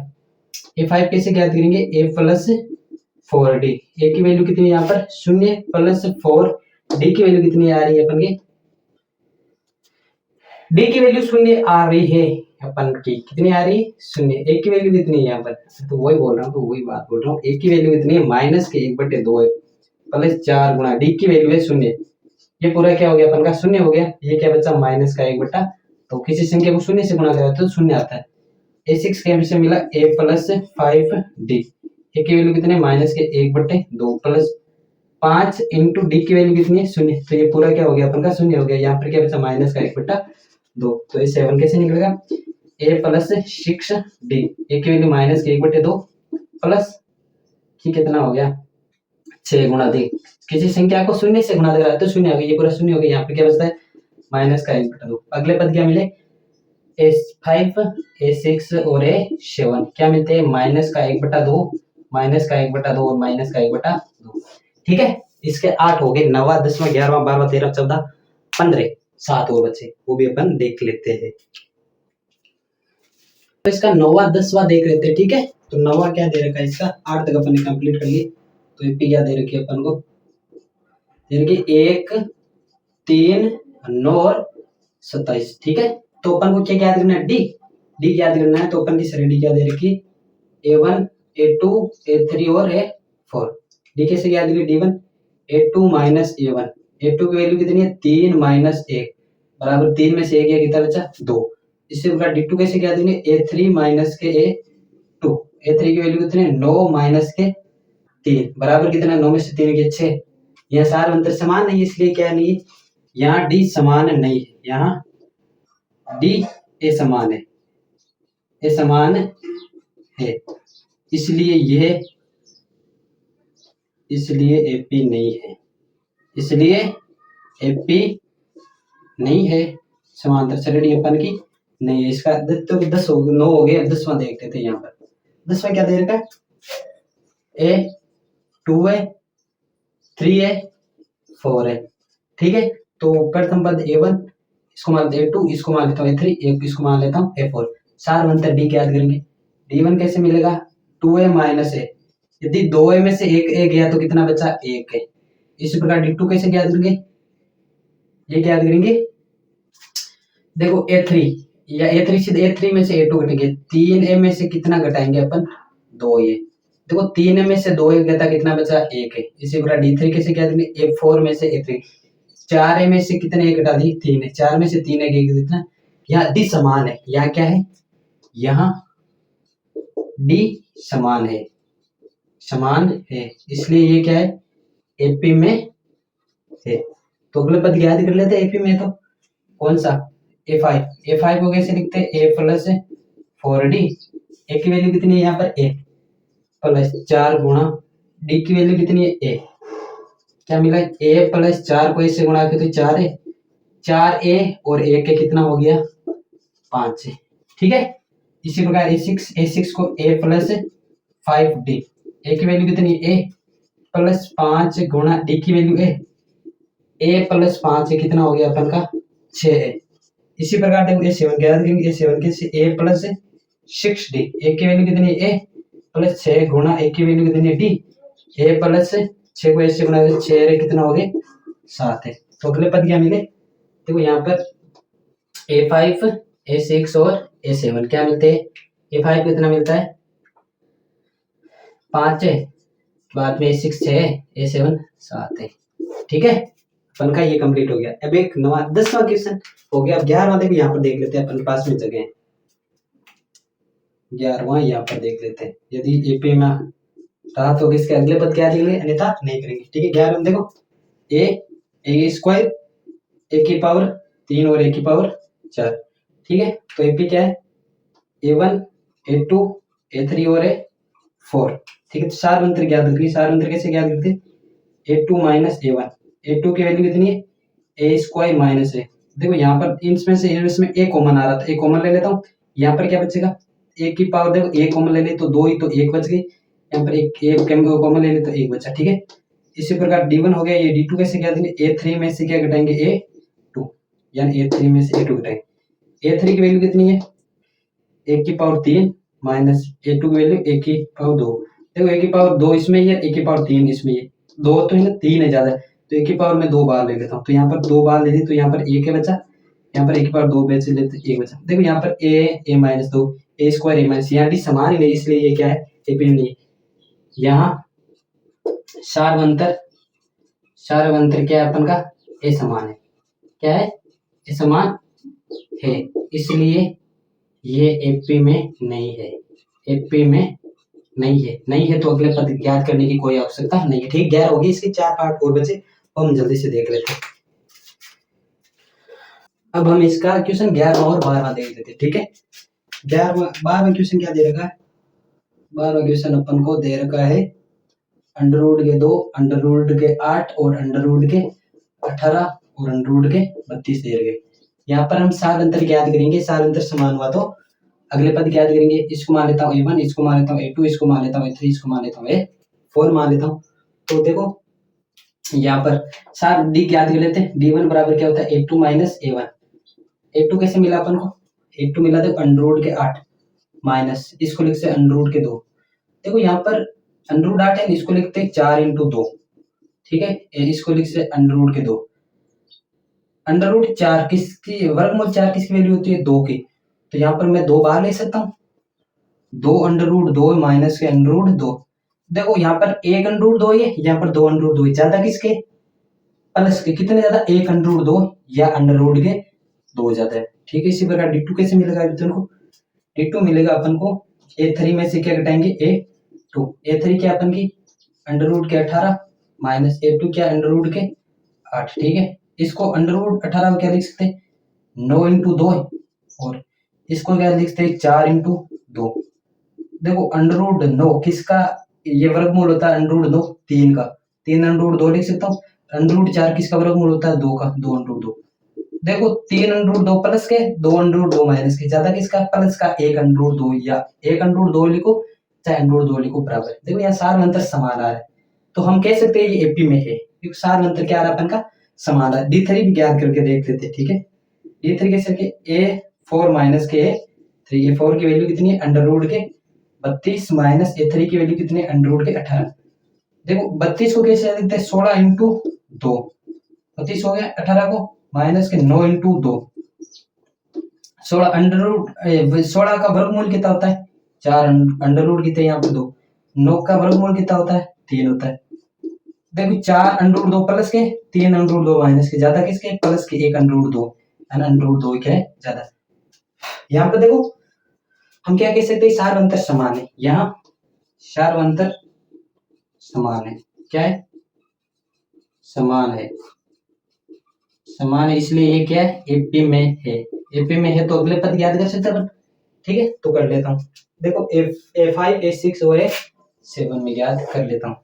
कैसे याद करेंगे, a+4d। ए की वैल्यू कितनी है यहाँ पर 0 प्लस 4, डी की वैल्यू कितनी आ रही है अपन की, डी की वैल्यू 0 आ रही है अपन की, कितनी आ रही है 0। ए की वैल्यू कितनी है यहाँ पर, तो वही बोल रहा हूँ, तो वही बात बोल रहा हूँ, ए की वैल्यू कितनी है माइनस के 1/2 है प्लस 4 गुणा डी की वैल्यू है 0। ये पूरा क्या हो गया अपन का 0 हो गया, ये क्या बचा माइनस का 1/2। तो किसी संख्या को 0 से गुणा करें तो 0 आता है। a6 के हमसे मिला a+5d। ए की वैल्यू कितनी है माइनस के 1/2 प्लस 5 इंटू डी की वैल्यू कितनी है 0। तो ये पूरा क्या हो गया अपन का 0 हो गया, यहाँ पर क्या बचा माइनस का 1/2। तो ये 7 कैसे निकलेगा, a+6d। ए की वैल्यू माइनस के 1/2 प्लस ये कितना हो गया 6 गुणा दी, किसी संख्या को 0 से गुणा करा तो 0 आ गया, ये पूरा 0 हो गया। यहाँ पे क्या बचता है माइनस का 1/2। अगले पद क्या मिले, a5 a6 और a7 क्या मिलते हैं माइनस का 1/2 माइनस का 1/2 और माइनस का 1/2। ठीक है, इसके 8 हो गए, 9वां 10वां 11वां 12वां 13 14 15 7 और बचे, वो भी अपन देख लेते हैं। तो इसका 9वां 10वां देख लेते हैं। ठीक है, तो 9वां क्या दे रखा है इसका, 8 तक अपन ने कंप्लीट कर लिए। तो ये क्या दे रखी है अपन को, यानी कि 1 3 9 और 27। ठीक है, तो अपन को क्या याद करना है, डी याद करना है। तो अपन की श्रेणी क्या दे रखी है a1 a2 a3 और a4। डी कैसे याद करिए, d1 a2 minus a1, a2 की वैल्यू कितनी है 3 माइनस 1 बराबर 3 में से 1 कितना बचा 2। इससे प्रकार d2 कैसे याद करेंगे, a3 माइनस के a2, a3 की वैल्यू कितनी है 9 माइनस के 3 बराबर कितना 9 में से 3 के 6। यह सारे अंतर समान नहीं, इसलिए क्या नहीं, यहाँ डी समान नहीं है, यहाँ डी ए समान है, ए समान है, इसलिए एपी नहीं है, इसलिए एपी नहीं है, समांतर श्रेणी अपन की नहीं है। इसका तो 10 हो 9 हो गए। अब 10वां देखते थे, यहाँ पर 10वां क्या दे रखा है, ए 2 है 3 है 4 है। ठीक है, तो प्रथम पद a1, इसको मान लेते a2, इसको मान लेता हूँ a3, इसको मान लेता हूँ a4। सार अंतर डी क्या याद करेंगे, d1 कैसे मिलेगा 2a माइनस a, यदि दो ए में से एक ए गया तो कितना बचा, एक है। इसी प्रकार D2 कैसे ज्ञात करेंगे, ये ज्ञात करेंगे, देखो A3 या A3 से A3 में से A2 घटेंगे, 3A में से कितना घटाएंगे अपन, 2A। देखो 3A में से 2A घटा कितना बचा, एक है। इसी प्रकार D3 कैसे ज्ञात करेंगे, A4 में से A3, 4A में से कितने एक घटा दिए, 3 है, 4 में से 3 है कितना, यहाँ D समान है, यहाँ क्या है, यहाँ D समान है, समान है, इसलिए ये क्या है, AP में है। तो अगला पद याद कर लेते हैं, AP में तो कौन सा, A5 को कैसे लिखते हैं, A प्लस 4D, A की वैल्यू कितनी है यहाँ पर, A प्लस 4 गुणा D की वैल्यू कितनी है, A, क्या मिला, A प्लस 4 को इससे गुणा के तो 4 है, 4A और A के कितना हो गया, 5 है, ठीक है। इसी प्रकार A6 को A प्लस 5D, A की वैल्यू कितनी, A प्लस 5 गुणा D की वैल्यू A प्लस 5 कितना हो गया अपन का, 6 है। इसी प्रकार देखो A7 ज्ञात करेंगे, A7 के A प्लस 6D, A की वैल्यू कितनी है, A प्लस 6 गुणा A की वैल्यू कितनी है, D, A प्लस 6 को ऐसे गुणा 6 कितना हो गए, 7 है। तो अगले पद क्या मिले, देखो यहाँ पर A5, A6 और A7 क्या मिलते हैं, A5 कितना मिलता है, 5 है, बाद में A6 6 है, A7 7 है, ठीक है। अपन का ये कंप्लीट हो गया। अब एक 10वां क्वेश्चन हो गया। अब 11वां देखो यहाँ पर देख लेते हैं, अपन के पास में जगह है, 11वां यहाँ पर देख लेते हैं। यदि AP में रहा तो इसके अगले पद क्या लिखेंगे, अन्यथा नहीं करेंगे, ठीक है। 11 में देखो A स्क्वायर, A की पावर 3 और A की पावर 4, ठीक है। तो AP क्या है, A1 A2 A3 और A4, ठीक है। तो सार अंतर ज्ञात करिए, सार अंतर कैसे ज्ञात करते, A2 माइनस A1, A2 की वैल्यू कितनी है, A स्क्वायर माइनस है, देखो यहाँ पर इसमें A कॉमन आ रहा था, A कॉमन ले लेता हूँ, यहाँ पर क्या बचेगा, A की पावर देखो A कॉमन ले ले तो 2 ही, तो 1 बच गई, यहाँ पर एक कॉमन ले ले तो 1 बचा, ठीक है। इसी प्रकार D1 हो गया, ये D2 कैसे ज्ञात करेंगे, A3 में से क्या घटाएंगे, A2, यानी A3 में से A2 घटाएंगे। A3 की वैल्यू कितनी है, A की पावर 3 माइनस A2 की वैल्यू A की पावर 2, देखो A की पावर 2 इसमें ही है, A की पावर 3 इसमें है, 2 तो है ना, 3 है ज्यादा, तो A की पावर में 2 बार ले लेता हूँ, तो यहाँ पर 2 बार ले ली तो यहाँ पर 1 है बचा, यहाँ पर A की पावर 2 बेच लेते 1 बचा। देखो यहाँ पर A minus 2, A square A minus, यहाँ D समान ही नहीं, इसलिए ये क्या है, AP नहीं है। यहाँ सार्वंतर क्या है अपन का, A समान है, क्या है, A समान है, इसलिए ये AP में नहीं है, AP में नहीं है, तो अगले पद ज्ञात करने की कोई आवश्यकता नहीं है, ठीक। 11 होगी, इसके 4 पार्ट और बचे, तो हम जल्दी से देख लेते हैं। अब हम इसका क्वेश्चन 11वां और 12वां देख लेते हैं, ठीक है। 12वां क्वेश्चन क्या दे रखा है, 12वां क्वेश्चन अपन को दे रखा है अंडर रूट के 2, अंडर रूट के 8 और अंडर रूट के 18 और अंडर रूट के 32 दे रखे। यहाँ पर हम सार अंतर ज्ञात करेंगे, सार अंतर समान हुआ तो अगले पद ज्ञात करेंगे। इसको मान लेता हूँ A1, इसको मान लेता हूँ A2, इसको मान लेता हूँ A3, इसको मान लेता हूँ A4 मान लेता हूँ। तो देखो यहाँ पर सार D ज्ञात कर लेते हैं। D1 बराबर क्या होता है, A2 माइनस A1। A2 कैसे मिला अपन को, A2 मिला था अंडर रूट के 8 माइनस, इसको लिखते हैं अंडर रूट के 2। देखो यहाँ पर अंडर रूट 8 है, इसको लिखते हैं 4 इंटू 2, ठीक है। इसको लिखते हैं अंडर रूट के 2। अंडर रूट 4 किसकी, वर्गमूल 4 किसकी वैल्यू होती है, 2 की, तो यहाँ पर मैं 2 बार ले सकता हूँ, 2 अंडर रूट 2 माइनस के अंडर रूट 2। देखो यहाँ पर 1 अंडर रूट 2 है, यहाँ पर 2 अंडर रूट 2 है, ज्यादा किसके, प्लस के, कितने ज्यादा, 1 अंडर रूट 2 या अंडर रूट के 2 ज्यादा है, ठीक है। इसी प्रकार D2 कैसे मिलेगा अपन को, D2 मिलेगा अपन को A3 में से क्या घटाएंगे, A2, A3 क्या अपन की अंडर रूट के 18 माइनस A2 क्या अंडर रूट के 8, ठीक है। इसको अंडर रूट 18 को क्या लिख सकते हैं, 9 इंटू 2, और इसको क्या लिख सकते हैं, 4 इंटू 2। देखो अंडर रूट 9 किसका, ये वर्गमूल होता है अंडर रूट 9 3 का, 3 अंडर रूट 2 लिख सकता हूँ। अंडर रूट 4 किसका वर्गमूल होता है, 2 का, 2 अंडर रूट 2। देखो 3 अंडर रूट 2 प्लस के, 2 अंडर रूट 2 माइनस के, ज्यादा किसका, प्लस का, 1 अंडर रूट 2 या 1 अंडर रूट 2 लिखो चाहे अंडर रूट 2 लिखो बराबर। देखो यहाँ सार अंतर समान आ रहा है, तो हम कह सकते हैं ये AP में है, क्योंकि सार अंतर क्या आ रहा है अपन का, समान है। D3 भी ज्ञात करके देख लेते हैं, ठीक है। D3 कैसे, A4 माइनस के A3, A4 की वैल्यू कितनी है, अंडर रूट के 32 माइनस A3 की वैल्यू कितनी है, अंडर रूट के 18। देखो 32 को कैसे लिखते हैं, 16 इंटू 2, 32 हो गया। 18 को माइनस के 9 इंटू 2, 16 अंडर रूट 16 का वर्गमूल कितना होता है, 4 अंडर रूट कितने यहाँ पे 2, 9 का वर्गमूल कितना होता है, 3 होता है। देखो 4 अंडर रूट 2 प्लस के, 3 अंडर रूट 2 माइनस के, ज्यादा किसके, प्लस के, 1 अंडर रूट 2, अंडर रूट 2 क्या है, ज्यादा। यहाँ पे देखो हम क्या कह सकते हैं, सार अंतर समान है, यहाँ सार अंतर समान है, क्या है, समान है, समान है, इसलिए ये क्या है, एपी में है, एपी में है तो अगले पद याद कर सकते हैं, ठीक है। तो कर लेता हूँ, देखो A5 A6 और A7 में याद कर लेता हूँ।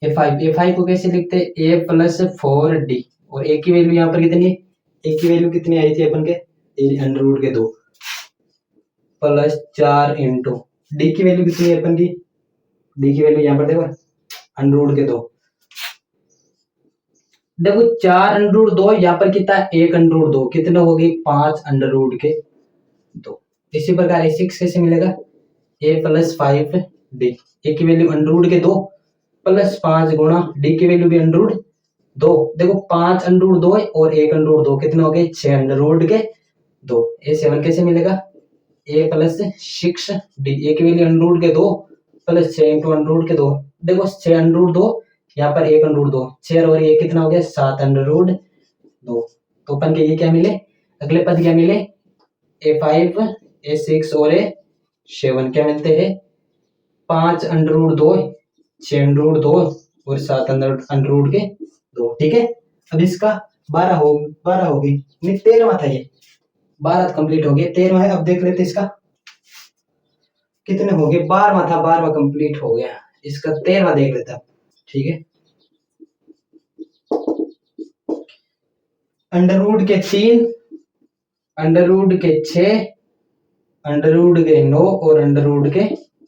A5 को कैसे लिखते हैं, A प्लस 4D, और A की वैल्यू यहाँ पर कितनी है, A की वैल्यू कितनी आई थी अपन के, अंडर रूट के 2 प्लस 4 इंटू D की वैल्यू कितनी है अपन की, D की वैल्यू यहाँ पर देखो अंडर रूट के 2, देखो 4 अंडर रूट 2, यहाँ पर कितना, 1 अंडर रूट 2, कितने हो गए, 5 अंडर रूट के 2। इसी प्रकार A6 कैसे मिलेगा, A प्लस 5D, A की वैल्यू अंडर रूट के 2 प्लस 5 गुणा D की वैल्यू भी अंडर रूट 2, देखो 5 अंडर रूट 2 और 1 अंडर रूट 2, कितने हो गए, 6 अंडर रूट के 2। A7 कैसे मिलेगा, A प्लस 6D, A की वैल्यू अंडर रूट के 2 प्लस 6 इंटू अंडर रूट के 2, देखो 6 अंडर रूट 2, यहाँ पर 1 अंडर रूट 2, 6 और ये कितना हो गया, 7 अंडर रूट 2। तो अपन के ये क्या मिले, अगले पद क्या मिले, A5 A6 और A7 क्या मिलते हैं, 5 अंडर रूट 2, 6 अंडर रूट 2 और 7 अंडर रूट के 2, ठीक है। अब इसका 12 हो गई, नहीं 13वां था ये, 12 कंप्लीट हो गया, 13वां है। अब देख लेते इसका कितने हो गए, 12वां था, 12वां कंप्लीट हो गया, इसका 13वां देख लेता, ठीक है। अंडर रूट के 3, अंडर रूट के 6, अंडर रूट के 9 और अंडर रूट के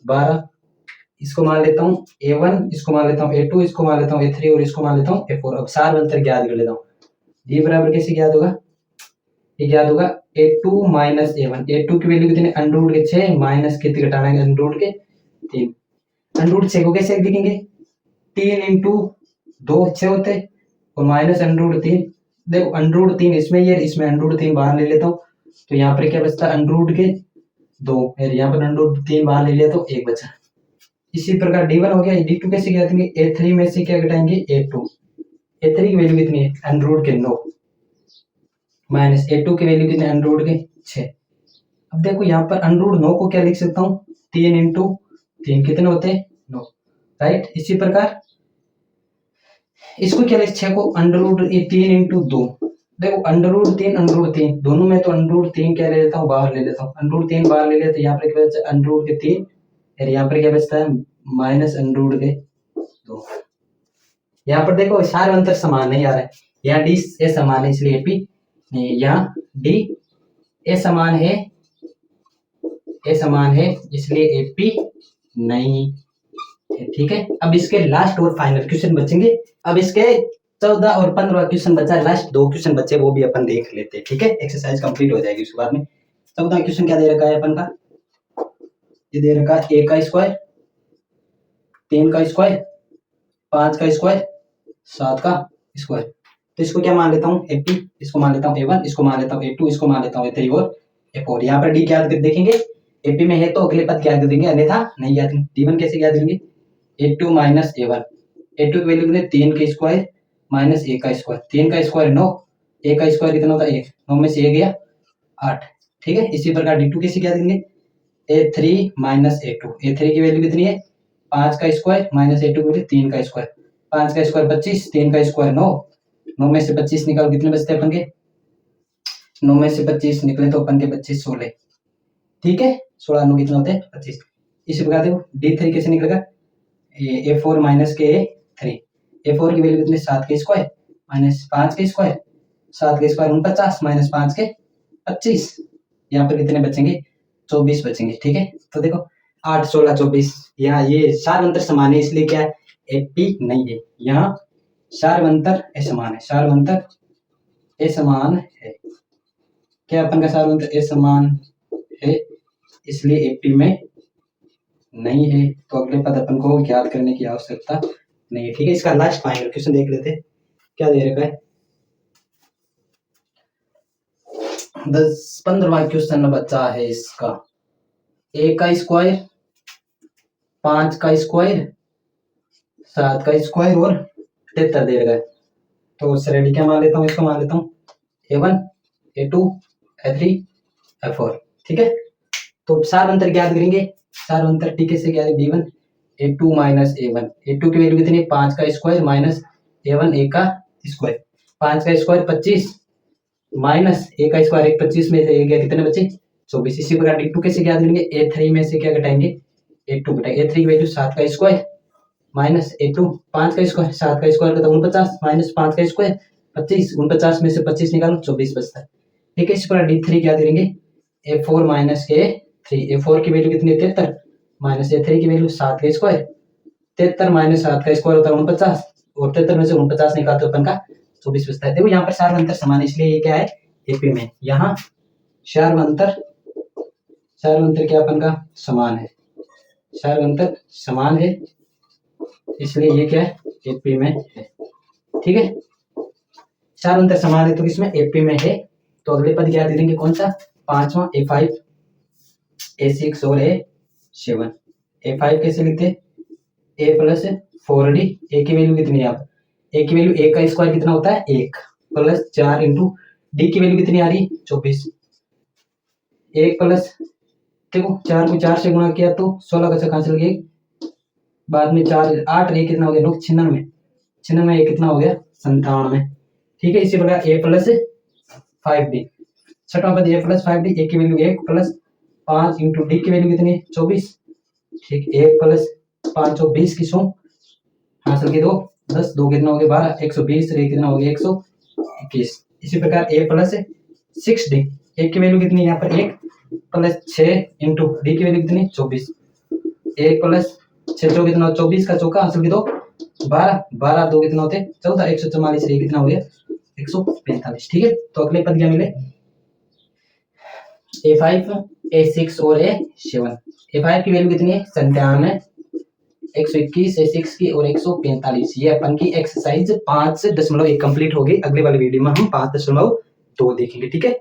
12, इसको मान लेता हूँ A1, इसको मान लेता हूँ A2, इसको मान लेता हूँ A3 और इसको मान लेता हूँ A4। अब सार अंतर ज्ञात कर लेता हूँ, ये बराबर कैसे ज्ञात होगा, ये ज्ञात होगा A2 माइनस A1, A2 की वैल्यू कितनी, अंडर रूट के 6 माइनस कितने घटाना है, अंडर रूट के 3, अंडर रूट 6 को कैसे लिखेंगे, 3 इंटू 2 6 होते और माइनस अंडर रूट 3, देखो अंडर रूट 3 इसमें ये, इसमें अंडर रूट 3 बाहर ले लेता हूँ, तो यहाँ पर क्या बचता है, अंडर रूट के 2, यहाँ पर अंडर रूट 3 बाहर ले लिया तो 1 बचा। इसी प्रकार D1 हो गया, D2 कैसे ज्ञात करेंगे, A3 में से क्या घटाएंगे, A2, A3 की वैल्यू कितनी है, अंडर रूट के 9 माइनस A2 की वैल्यू कितनी है, अंडर रूट के 6। अब देखो यहाँ पर अंडर रूट 9 को क्या लिख सकता हूँ, 3 इंटू 3 कितने होते हैं, 9, राइट। इसी प्रकार इसको क्या लिख, 6 को अंडर रूट 3 इंटू 2, देखो अंडर रूट 3 अंडर रूट 3 दोनों में, तो अंडर रूट 3 क्या ले लेता हूँ, बाहर ले लेता हूँ, अंडर रूट 3 बाहर ले लेते, तो यहाँ पर क्या बचता है, अंडर रूट के 3, और यहाँ पर क्या बचता है, माइनस अंडर रूट के 2। यहाँ पर देखो सार अंतर समान नहीं आ रहा है, यहाँ D A समान है इसलिए AP नहीं, यहाँ D A समान है, A समान है इसलिए AP नहीं है, ठीक है। अब इसके लास्ट और फाइनल क्वेश्चन बचेंगे, अब इसके 14 और 15 क्वेश्चन बचा, लास्ट 2 क्वेश्चन बचे, वो भी अपन देख लेते हैं, ठीक है। एक्सरसाइज कंप्लीट हो जाएगी उसके बाद में। 14 क्वेश्चन क्या दे रखा है अपन का, ये दे रखा है A का स्क्वायर, 3 का स्क्वायर, 5 का स्क्वायर, 7 का स्क्वायर। तो इसको क्या मान लेता हूँ, AP, इसको मान लेता हूँ A1, इसको मान लेता हूँ A2, इसको मान लेता हूँ A3 और A4। यहाँ पर D क्या देखेंगे, AP में है तो अगले पद क्या देंगे, अन्यथा नहीं याद। D1 कैसे याद करेंगे, A2 माइनस A1, A2 की वैल्यू कितनी, 3 का स्क्वायर माइनस A का स्क्वायर, 3 का स्क्वायर 9, A का स्क्वायर कितना होता है 1, 9 में से 1 गया 8, ठीक है। इसी प्रकार D2 कैसे क्या देंगे, A3 माइनस A2, A3 की वैल्यू कितनी है, 5 का स्क्वायर माइनस A2 की वैल्यू 3 का स्क्वायर, 5 का स्क्वायर 25, 3 का स्क्वायर 9, 9 में से 25 निकालो कितने बचते हैं अपन के, 9 में से 25 निकले तो अपन के 25 16, ठीक है। 16 9 कितने होते हैं 25। इसी प्रकार देखो D3 कैसे निकलेगा, A4 माइनस के A3, A4 की वैल्यू कितनी, 7 के स्क्वायर माइनस 5 के स्क्वायर, 7 के स्क्वायर 49 माइनस 5 के 25, यहाँ पर कितने बचेंगे 24 बचेंगे, ठीक है। तो देखो 8 16 24, यहाँ ये सार अंतर समान है इसलिए क्या AP नहीं है, यहाँ सार अंतर असमान है, सार अंतर असमान है, क्या अपन का सार अंतर असमान है इसलिए AP में नहीं है तो अगले पद अपन को ज्ञात करने की आवश्यकता नहीं है। ठीक है, इसका लास्ट फाइनल क्वेश्चन देख लेते हैं क्या दे रखा है। 15वां क्वेश्चन बचा है इसका। a का स्क्वायर, 5 का स्क्वायर, 7 का स्क्वायर और 73 दे रखा है। तो श्रेणी क्या मान लेता हूँ, इसको मान लेता हूँ a1 a2 a3 a4। ठीक है, तो सार अंतर ज्ञात करेंगे। सार अंतर टी कैसे ज्ञात, b1 a2 minus a1। a2 की वैल्यू कितनी है, 5 का स्क्वायर माइनस a1 a का स्क्वायर। 5 का स्क्वायर 25 माइनस a का स्क्वायर 25 में से गया कितने बचे 24। इसी प्रकार d2 कैसे ज्ञात करेंगे, a3 में से क्या घटाएंगे a2 घटाएंगे। a3 की वैल्यू 7 का स्क्वायर माइनस a2 5 का स्क्वायर, 7 का स्क्वायर का 49 माइनस 5 का स्क्वायर 25, 49 में से 25 निकालो 24 बचता है। ठीक है, इस प्रकार d3 क्या करेंगे a4 माइनस a3। a4 की वैल्यू कितनी है 73 माइनस a3 की वैल्यू 7 का स्क्वायर। 73 माइनस 7 का स्क्वायर होता है 49 और 73 में से 49 निकालते अपन का 24 बचता है। देखो यहाँ पर सार अंतर समान है इसलिए ये क्या है एपी में। यहाँ सार अंतर क्या अपन का समान है, सार अंतर समान है इसलिए ये क्या है एपी में है। ठीक है, सार अंतर समान है तो किसमें एपी में है। तो अगले पद क्या दे देंगे, कौन सा 5वां a5 a6 और a7। a5 कैसे लिखते a प्लस 4d। a की वैल्यू कितनी है, आप a की वैल्यू a का स्क्वायर कितना होता है 1 प्लस 4 इंटू d की वैल्यू कितनी आ रही 24। 1 प्लस देखो 4 को 4 से गुणा किया तो 16 का से कैंसिल किया, बाद में 4 8 रे कितना हो गया 96, 96 कितना हो गया 97। ठीक है, इसी प्रकार a प्लस 5d। छठवां पद a प्लस 5d। a की वैल्यू 1 प्लस 5 इंटू d की वैल्यू कितनी है 24। ठीक, 1 प्लस 5 और 20 की सौ हासिल के 2 10 2 कितना हो गया 12 120 रे कितना हो गया 121। इसी प्रकार a प्लस 6d। a की वैल्यू कितनी है यहाँ पर 1 प्लस 6 इंटू डी की वैल्यू कितनी 24। 1 प्लस 6 चौ कितना 24 का चौका हासिल के 2 12 12 2 कितना होते 14 144 रे कितना हो गया 145। ठीक है, तो अगले पद क्या मिले a5 a6 और a7। a5 की वैल्यू कितनी है 97, 121 a6 की और 145। ये अपन की एक्सरसाइज 5.1 कंप्लीट होगी। अगले वाले वीडियो में हम 5.2 देखेंगे। ठीक है।